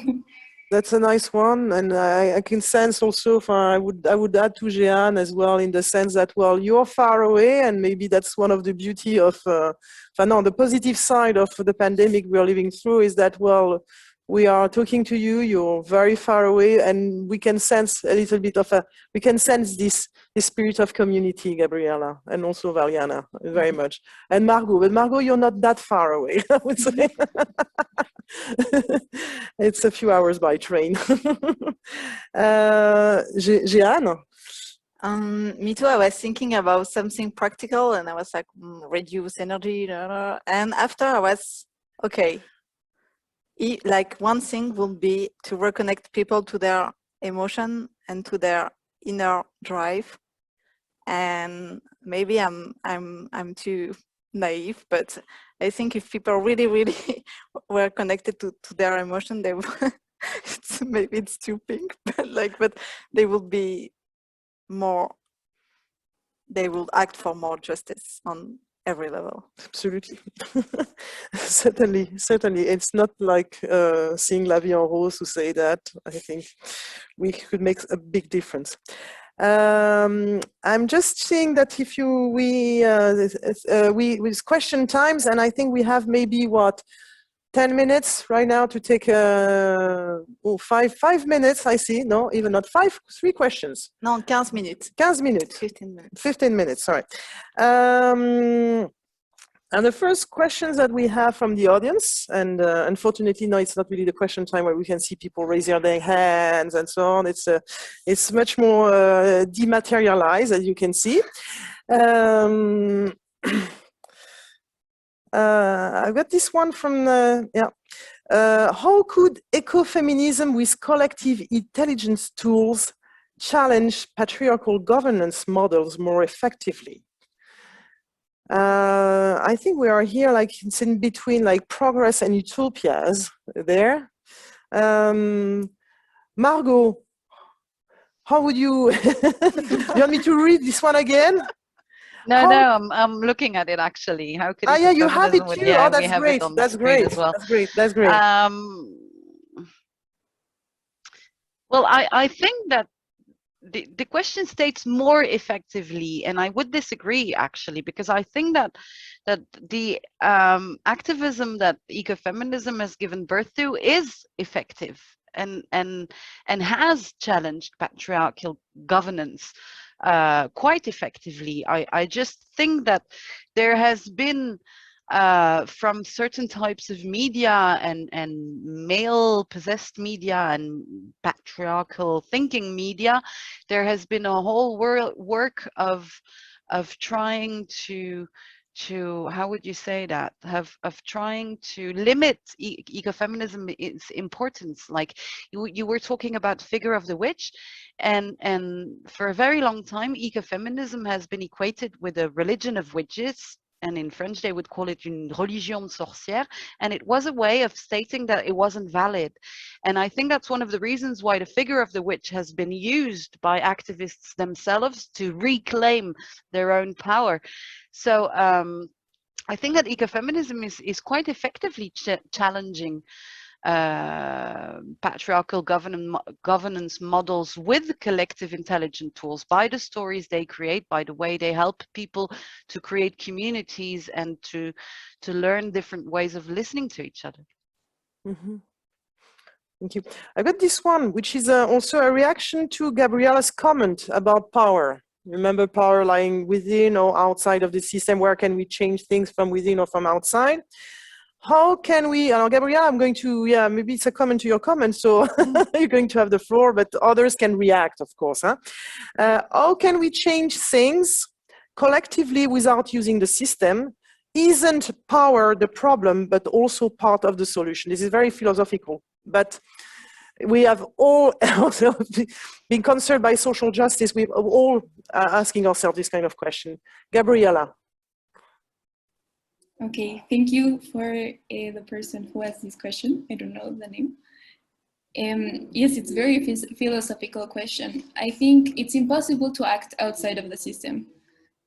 That's a nice one, and I can sense also. I would add to Jeanne as well, in the sense that, well, you're far away, and maybe that's one of the beauty of, the positive side of the pandemic we are living through is that, well, we are talking to you. You're very far away, and we can sense a little bit of we can sense this spirit of community, Gabriela, and also Valiana, very much, and Margot. But Margot, you're not that far away, I would say. It's a few hours by train. Jeanne? Me too. I was thinking about something practical, and I was like, reduce energy, and after I was, okay, like one thing will be to reconnect people to their emotion and to their inner drive. And maybe I'm too naive, but I think if people really were connected to their emotion, they will maybe it's too pink, but they will be more, they will act for more justice on every level. Absolutely. Certainly. It's not like seeing La Vie en Rose to say that. I think we could make a big difference. I'm just saying that if with question times, and I think we have maybe 10 minutes right now to take 5 minutes. I see. No, even not 3 questions. No, 15 minutes. 15 minutes. 15 minutes. 15 minutes. Sorry. And the first questions that we have from the audience, and unfortunately, no, it's not really the question time where we can see people raising their hands and so on. It's much more dematerialized, as you can see. I've got this one from, how could ecofeminism with collective intelligence tools challenge patriarchal governance models more effectively? I think we are here, like, it's in between, like, progress and utopias there. Margot, how would you, you want me to read this one again? No, I'm looking at it actually. How could yeah, you have it too. Yeah, oh, that's great. That's great. As well. That's great. Well, I think that the question states more effectively, and I would disagree actually, because I think that the activism that ecofeminism has given birth to is effective and has challenged patriarchal governance quite effectively. I just think that there has been from certain types of media and male possessed media and patriarchal thinking media, there has been a whole work of trying to how would you say that, of trying to limit ecofeminism's importance. Like you were talking about figure of the witch, and for a very long time ecofeminism has been equated with a religion of witches, and in French they would call it une religion sorcière, and it was a way of stating that it wasn't valid. And I think that's one of the reasons why the figure of the witch has been used by activists themselves to reclaim their own power. So I think that ecofeminism is quite effectively challenging patriarchal governance models with collective intelligent tools, by the stories they create, by the way they help people to create communities and to learn different ways of listening to each other. Mm-hmm. Thank you. I got this one, which is also a reaction to Gabriela's comment about power. Remember, power lying within or outside of the system. Where can we change things from within or from outside? How can we, Gabriela, I'm going to, maybe it's a comment to your comment, so you're going to have the floor, but others can react, of course. Huh? How can we change things collectively without using the system? isn't power the problem, but also part of the solution? This is very philosophical, but we have all also been concerned by social justice. We're all asking ourselves this kind of question. Gabriela. Okay, thank you for the person who asked this question. I don't know the name. Yes, it's a very philosophical question. I think it's impossible to act outside of the system.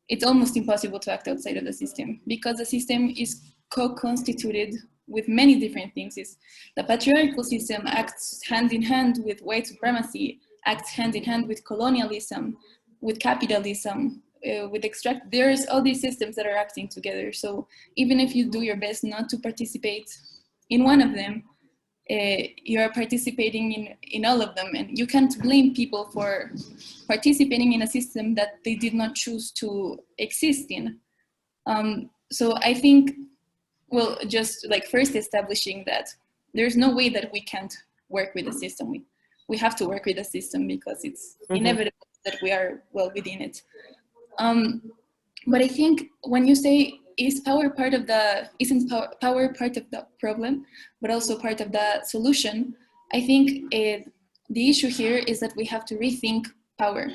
It's almost impossible to act outside of the system because the system is co-constituted with many different things. The patriarchal system acts hand in hand with white supremacy, acts hand in hand with colonialism, with capitalism, with extract. There's all these systems that are acting together. So even if you do your best not to participate in one of them, you are participating in all of them, and you can't blame people for participating in a system that they did not choose to exist in. So I think, well, just like first establishing that there's no way that we can't work with the system. We have to work with the system because it's inevitable that we are well within it. But I think when you say, isn't power part of the problem, but also part of the solution, I think the issue here is that we have to rethink power,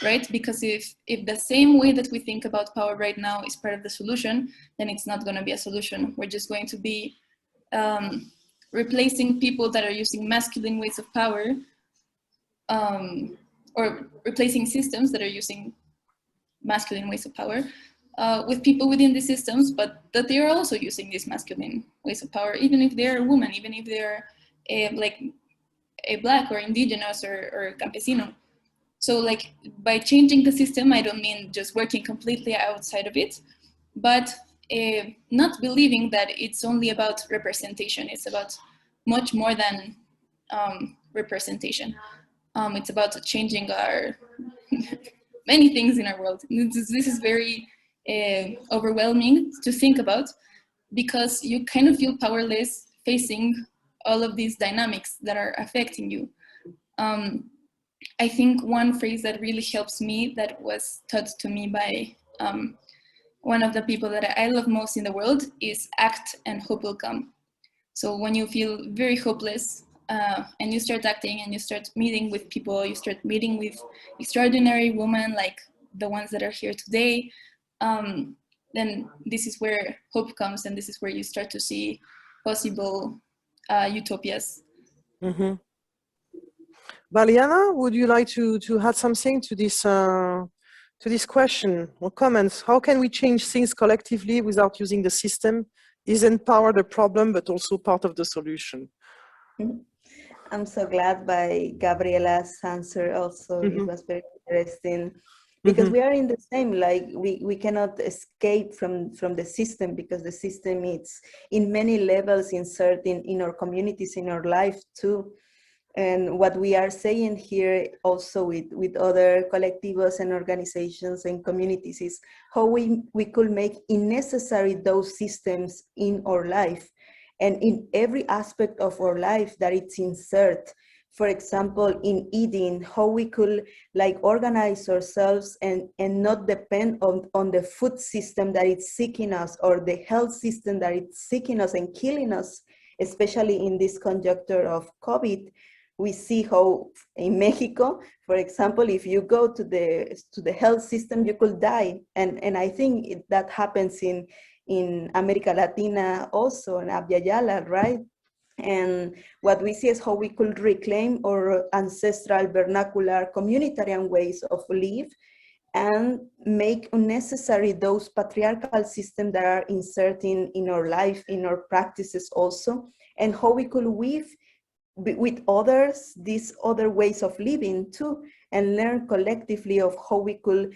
right? Because if the same way that we think about power right now is part of the solution, then it's not going to be a solution. We're just going to be replacing people that are using masculine ways of power, or replacing systems that are using masculine ways of power with people within the systems, but that they are also using these masculine ways of power, even if they're a woman, even if they're like a Black or indigenous or campesino. So like by changing the system, I don't mean just working completely outside of it, but not believing that it's only about representation. It's about much more than representation. It's about changing our many things in our world. This is very overwhelming to think about because you kind of feel powerless facing all of these dynamics that are affecting you. I think one phrase that really helps me, that was taught to me by one of the people that I love most in the world, is act and hope will come. So when you feel very hopeless and you start acting and you start meeting with people, you start meeting with extraordinary women like the ones that are here today, then this is where hope comes, and this is where you start to see possible utopias. Valiana, would you like to add something to this question or comments? How can we change things collectively without using the system? Isn't power the problem, but also part of the solution? I'm so glad by Gabriela's answer also. It was very interesting. Because we are in the same, like we cannot escape from the system, because the system is in many levels inserting in our communities, in our life too. And what we are saying here also with other collectivos and organizations and communities is how we could make unnecessary those systems in our life and in every aspect of our life that it's insert. For example, in eating, how we could like organize ourselves and not depend on the food system that is seeking us, or the health system that is seeking us and killing us, especially in this conjuncture of COVID. We see how in Mexico, for example, if you go to the health system, you could die. And I think that happens in America Latina also, in Abya Yala, right? And what we see is how we could reclaim our ancestral, vernacular, communitarian ways of life and make unnecessary those patriarchal systems that are inserting in our life, in our practices also, and how we could weave with others these other ways of living too, and learn collectively of how we could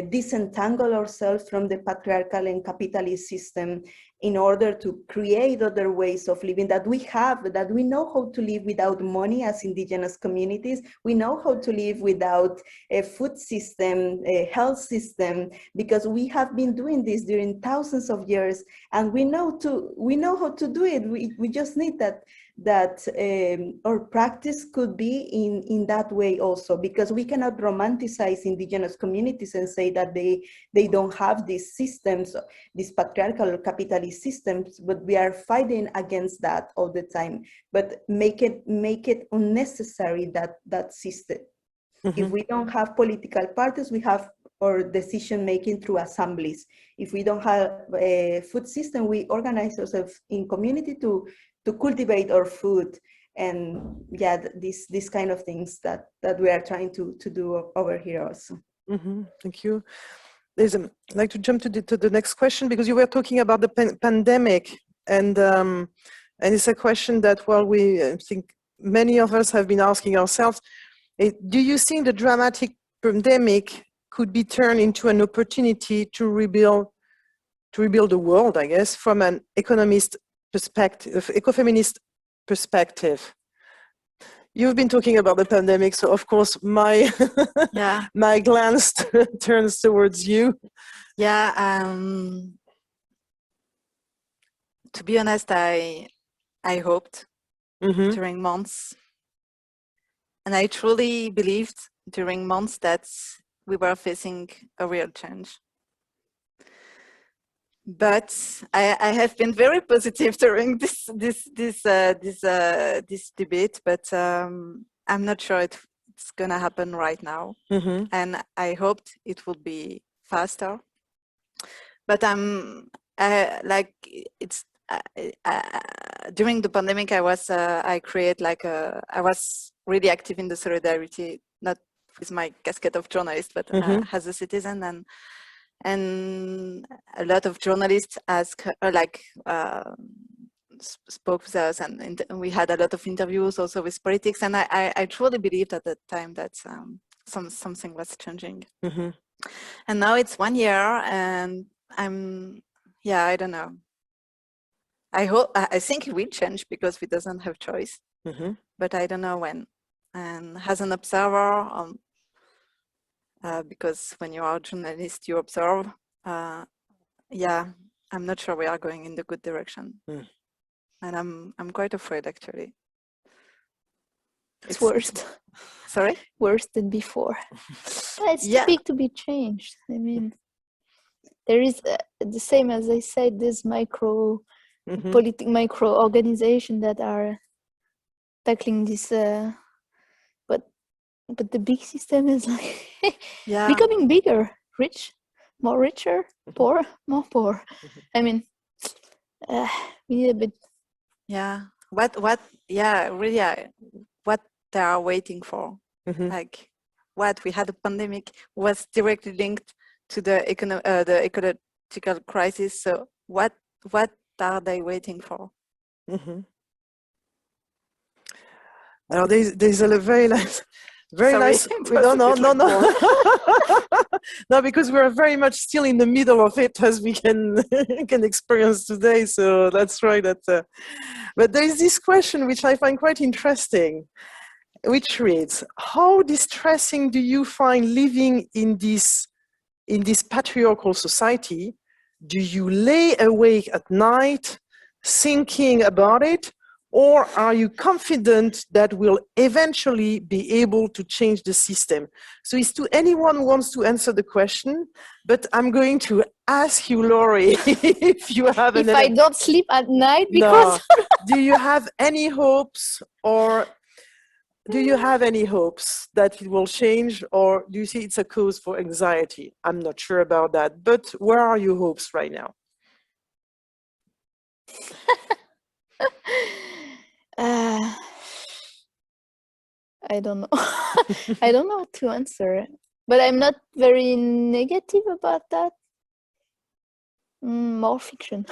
disentangle ourselves from the patriarchal and capitalist system in order to create other ways of living that we have, that we know how to live without money as indigenous communities. We know how to live without a food system, a health system, because we have been doing this during thousands of years, and we know how to do it. We just need that our practice could be in that way also, because we cannot romanticize indigenous communities and say that they don't have these systems, these patriarchal or capitalist systems, but we are fighting against that all the time. But make it unnecessary, that system. If we don't have political parties, we have our decision making through assemblies. If we don't have a food system, we organize ourselves in community to cultivate our food, and yeah, these kind of things that we are trying to do over here also. Thank you. I'd like to jump to the next question, because you were talking about the pandemic, and it's a question that, well, I think many of us have been asking ourselves. Do you think the dramatic pandemic could be turned into an opportunity to rebuild the world, I guess, from an economist perspective, eco-feminist perspective? You've been talking about the pandemic, so of course my my glance turns towards you. Yeah, to be honest, I hoped during months, and I truly believed during months that we were facing a real change. But I have been very positive during this debate, but I'm not sure it's gonna happen right now. And I hoped it would be faster. But during the pandemic, I was really active in the solidarity, not with my casket of journalist, but as a citizen, and a lot of journalists spoke with us, and we had a lot of interviews also with politics, and I truly believed at that time that something was changing. And now it's 1 year, and I don't know. I think it will change because we doesn't have choice, but I don't know when. And as an observer, because when you are a journalist, you observe. I'm not sure we are going in the good direction, and I'm quite afraid, actually. It's worse. Sorry? Worse than before. It's too big to be changed. I mean, there is the same as I said. This micro organization that are tackling this. But the big system is like becoming bigger, more richer, poor, more poor. I mean, we need a bit. Yeah. What they are waiting for? Like, what we had a pandemic was directly linked to the ecological crisis. So what are they waiting for? Now there's a very nice. Sorry, nice. No, because we're very much still in the middle of it, as we can experience today. So that's right. But there is this question which I find quite interesting, which reads: how distressing do you find living in this patriarchal society? Do you lay awake at night thinking about it? Or are you confident that we'll eventually be able to change the system? So it's to anyone who wants to answer the question, but I'm going to ask you, Laurie, if you have If I don't sleep at night because... No. Do you have any hopes, or do you have any hopes that it will change, or do you see it's a cause for anxiety? I'm not sure about that, but where are your hopes right now? I don't know. I don't know how to answer, but I'm not very negative about that. More fiction.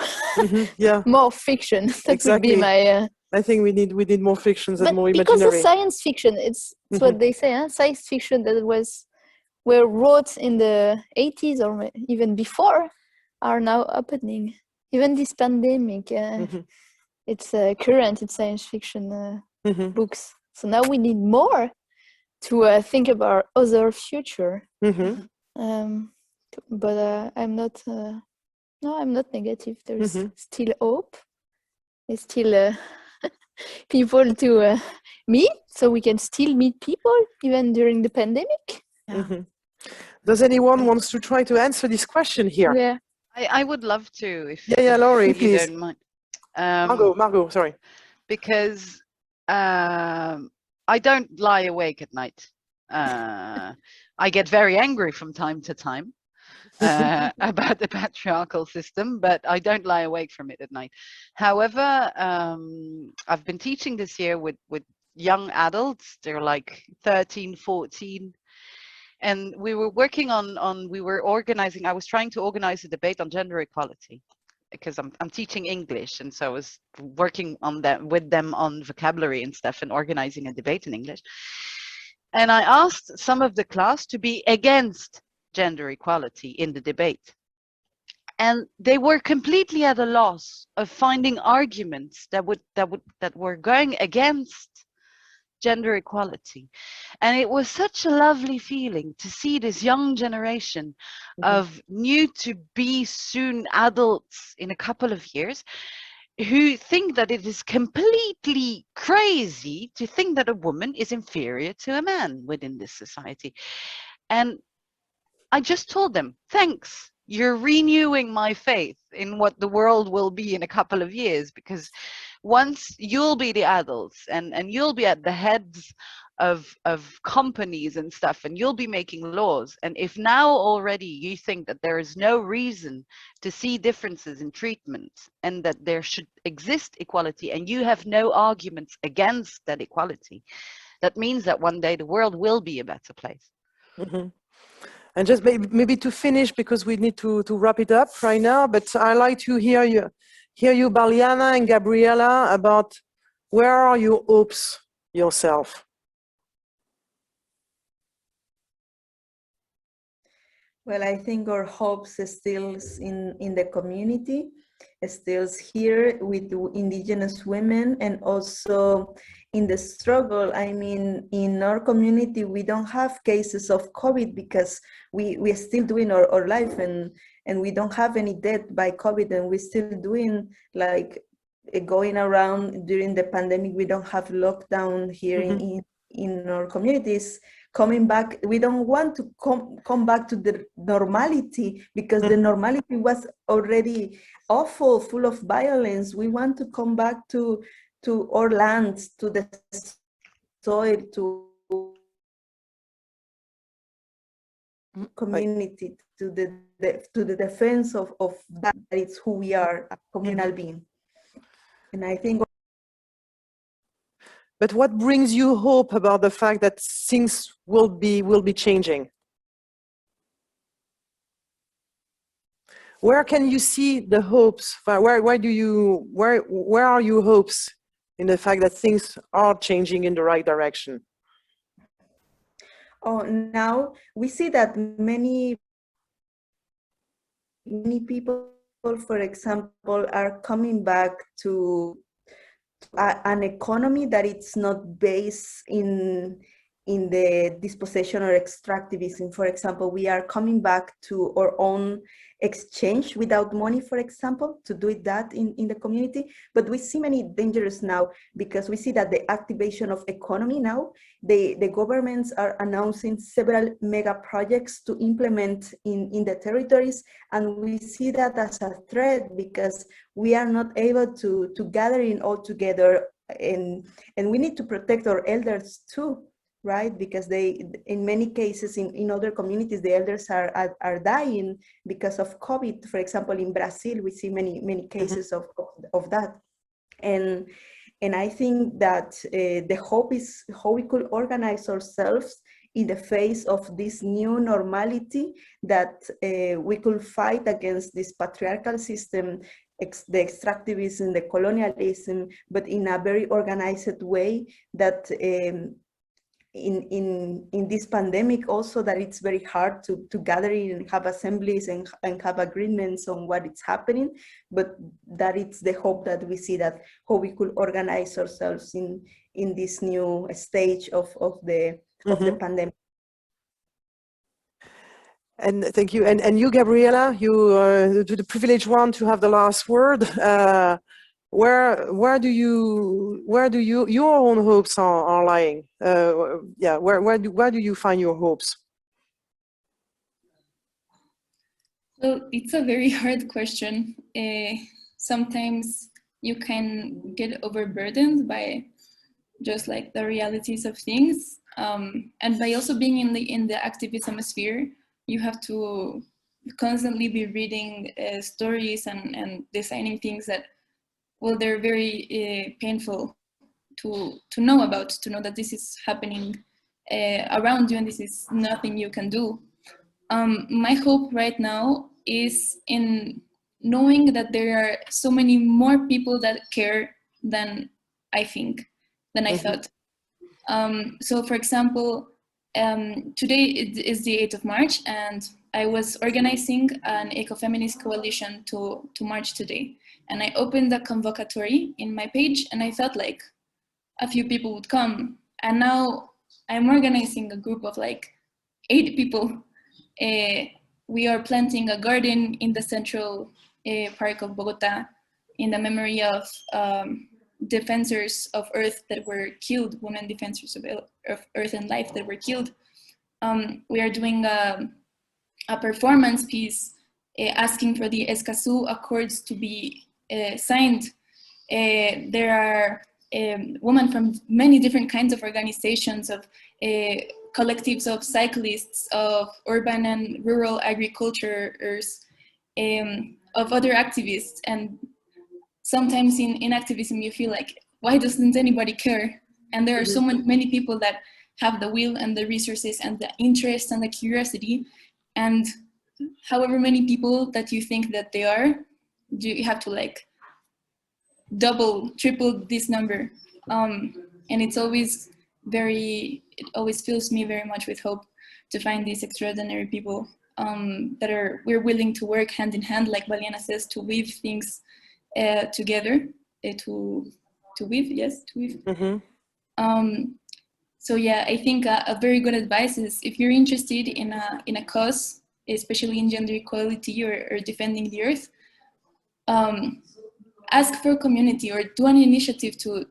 More fiction. That would be my. I think we need more fictions and more imaginary. Because the science fiction, it's what they say. Science fiction that were wrote in the 80s or even before are now happening. even this pandemic, it's current in science fiction books. So now we need more to think about other future. But I'm not. No, I'm not negative. There's still hope. There's still people to meet, so we can still meet people even during the pandemic. Does anyone wants to try to answer this question here? Yeah, I would love to. If Laurie, if you please. don't mind. Margot, sorry. Because I don't lie awake at night. I get very angry from time to time about the patriarchal system, but I don't lie awake from it at night. However, I've been teaching this year with young adults. They're like 13, 14. And we were working we were organizing, I was trying to organize a debate on gender equality, because I'm teaching English, and so I was working on that with them on vocabulary and stuff and organizing a debate in English. And I asked some of the class to be against gender equality in the debate. And they were completely at a loss of finding arguments that were going against gender equality. And it was such a lovely feeling to see this young generation of new to be soon adults in a couple of years who think that it is completely crazy to think that a woman is inferior to a man within this society. And I just told them, thanks, you're renewing my faith in what the world will be in a couple of years, because once you'll be the adults and you'll be at the heads of companies and stuff, and you'll be making laws. And if now already you think that there is no reason to see differences in treatment and that there should exist equality, and you have no arguments against that equality, that means that one day the world will be a better place. And just maybe to finish, because we need to wrap it up right now, but I like to hear you, Baliana and Gabriela, about where are your hopes yourself? Well, I think our hopes is still in the community, still here with indigenous women, and also in the struggle. I mean, in our community, we don't have cases of COVID because we're still doing our life, and we don't have any death by COVID, and we're still doing like going around during the pandemic. We don't have lockdown here in our communities. Coming back, we don't want to come back to the normality, because the normality was already awful, full of violence. We want to come back to our lands, to the soil, to community, to the defense of that. It's who we are, a communal being. And I think. But what brings you hope about the fact that things will be changing? Where can you see the hopes? Where are your hopes in the fact that things are changing in the right direction? Oh, now we see that many people, for example, are coming back to an economy that it's not based in the dispossession or extractivism. For example, we are coming back to our own exchange without money, for example, to do that in the community. But we see many dangers now, because we see that the activation of economy now, the governments are announcing several mega projects to implement in the territories. And we see that as a threat, because we are not able to gather in all together, and we need to protect our elders too, right? Because they, in many cases, in other communities, the elders are dying because of COVID. For example, in Brazil, we see many cases of that. And I think that the hope is how we could organize ourselves in the face of this new normality, that we could fight against this patriarchal system, the extractivism, the colonialism, but in a very organized way that in this pandemic also, that it's very hard to gather and have assemblies and have agreements on what is happening, but that it's the hope that we see, that how we could organize ourselves in this new stage of the pandemic. And thank you. And you, Gabriela, you are the privileged one to have the last word. Where do your own hopes are lying? Yeah, where do you find your hopes? Well, it's a very hard question. Sometimes you can get overburdened by just like the realities of things, and by also being in the activism sphere, you have to constantly be reading stories and designing things that, well, they're very painful to know about, to know that this is happening around you and this is nothing you can do. My hope right now is in knowing that there are so many more people that care than I think, than I thought. So for example, today is the 8th of March, and I was organizing an eco-feminist coalition to march today. And I opened the convocatory in my page, and I thought like a few people would come. And now I'm organizing a group of like 8 people. We are planting a garden in the central park of Bogota in the memory of defenders of earth that were killed, women defenders of earth and life that were killed. We are doing a performance piece asking for the Escazú Accords to be signed. There are women from many different kinds of organizations, of collectives of cyclists, of urban and rural agriculturers, of other activists. And sometimes in activism, you feel like, why doesn't anybody care? And there are so many people that have the will and the resources and the interest and the curiosity. And however many people that you think that they are, you have to like double, triple this number. And it's always it always fills me very much with hope to find these extraordinary people that we're willing to work hand in hand, like Valiana says, to weave things together, to weave, yes, to weave. So yeah, I think a very good advice is, if you're interested in a cause, especially in gender equality or defending the earth, ask for a community or do an initiative to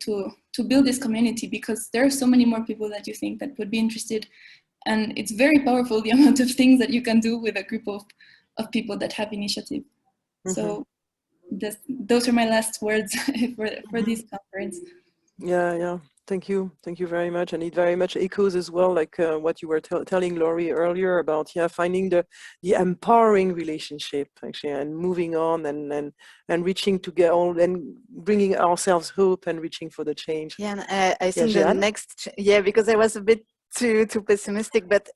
build this community, because there are so many more people that you think that would be interested. And it's very powerful, the amount of things that you can do with a group of people that have initiative. So those are my last words for this conference. Yeah. Thank you very much. And it very much echoes as well, like what you were telling Laurie earlier about finding the empowering relationship actually, and moving on and reaching to get on and bringing ourselves hope and reaching for the change. Yeah, and I think the next, because I was a bit too pessimistic, but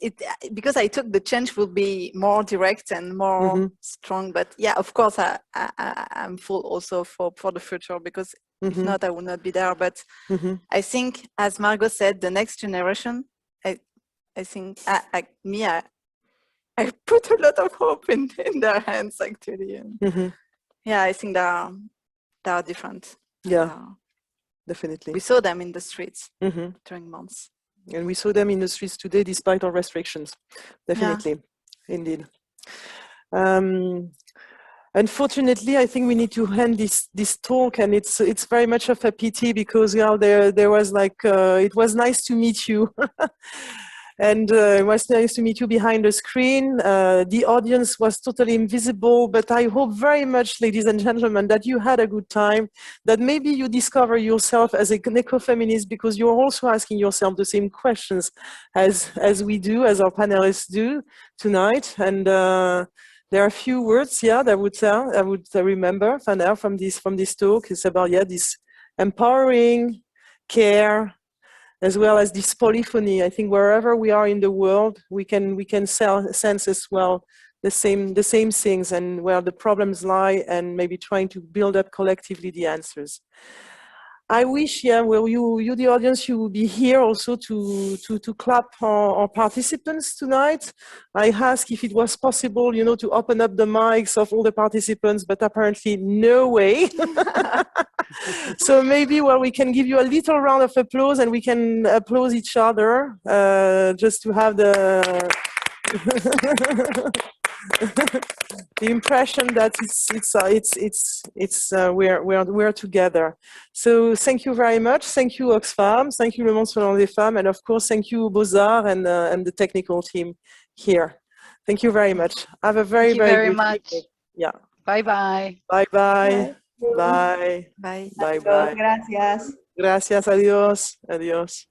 because I took the change will be more direct and more strong. But yeah, of course, I'm full also for the future, because if not, I would not be there. But I think, as Margot said, the next generation, I think I put a lot of hope in their hands actually. Yeah, I think they are different. Yeah, definitely. We saw them in the streets during months. And we saw them in the streets today, despite our restrictions. Definitely, indeed. Unfortunately, I think we need to end this talk, and it's very much of a pity, because there was like it was nice to meet you, and it was nice to meet you behind the screen. The audience was totally invisible, but I hope very much, ladies and gentlemen, that you had a good time, that maybe you discover yourself as an eco-feminist, because you're also asking yourself the same questions as we do, as our panelists do tonight. And there are a few words, that I would remember from this talk. It's about this empowering care, as well as this polyphony. I think wherever we are in the world, we can sense as well the same things, and where the problems lie, and maybe trying to build up collectively the answers. I wish, yeah, well, you, the audience, you will be here also to clap our participants tonight. I asked if it was possible, you know, to open up the mics of all the participants, but apparently no way. So maybe, well, we can give you a little round of applause and we can applaud each other just to have the the impression that we're together. So thank you very much. Thank you Oxfam. Thank you Le Monde Selon les Femmes, and of course thank you BOZAR and the technical team here. Thank you very much. Have a very very good much. evening. Yeah. Bye bye. Bye bye. Bye. Bye. Bye. Bye bye. Gracias. Gracias. Adiós. Adiós.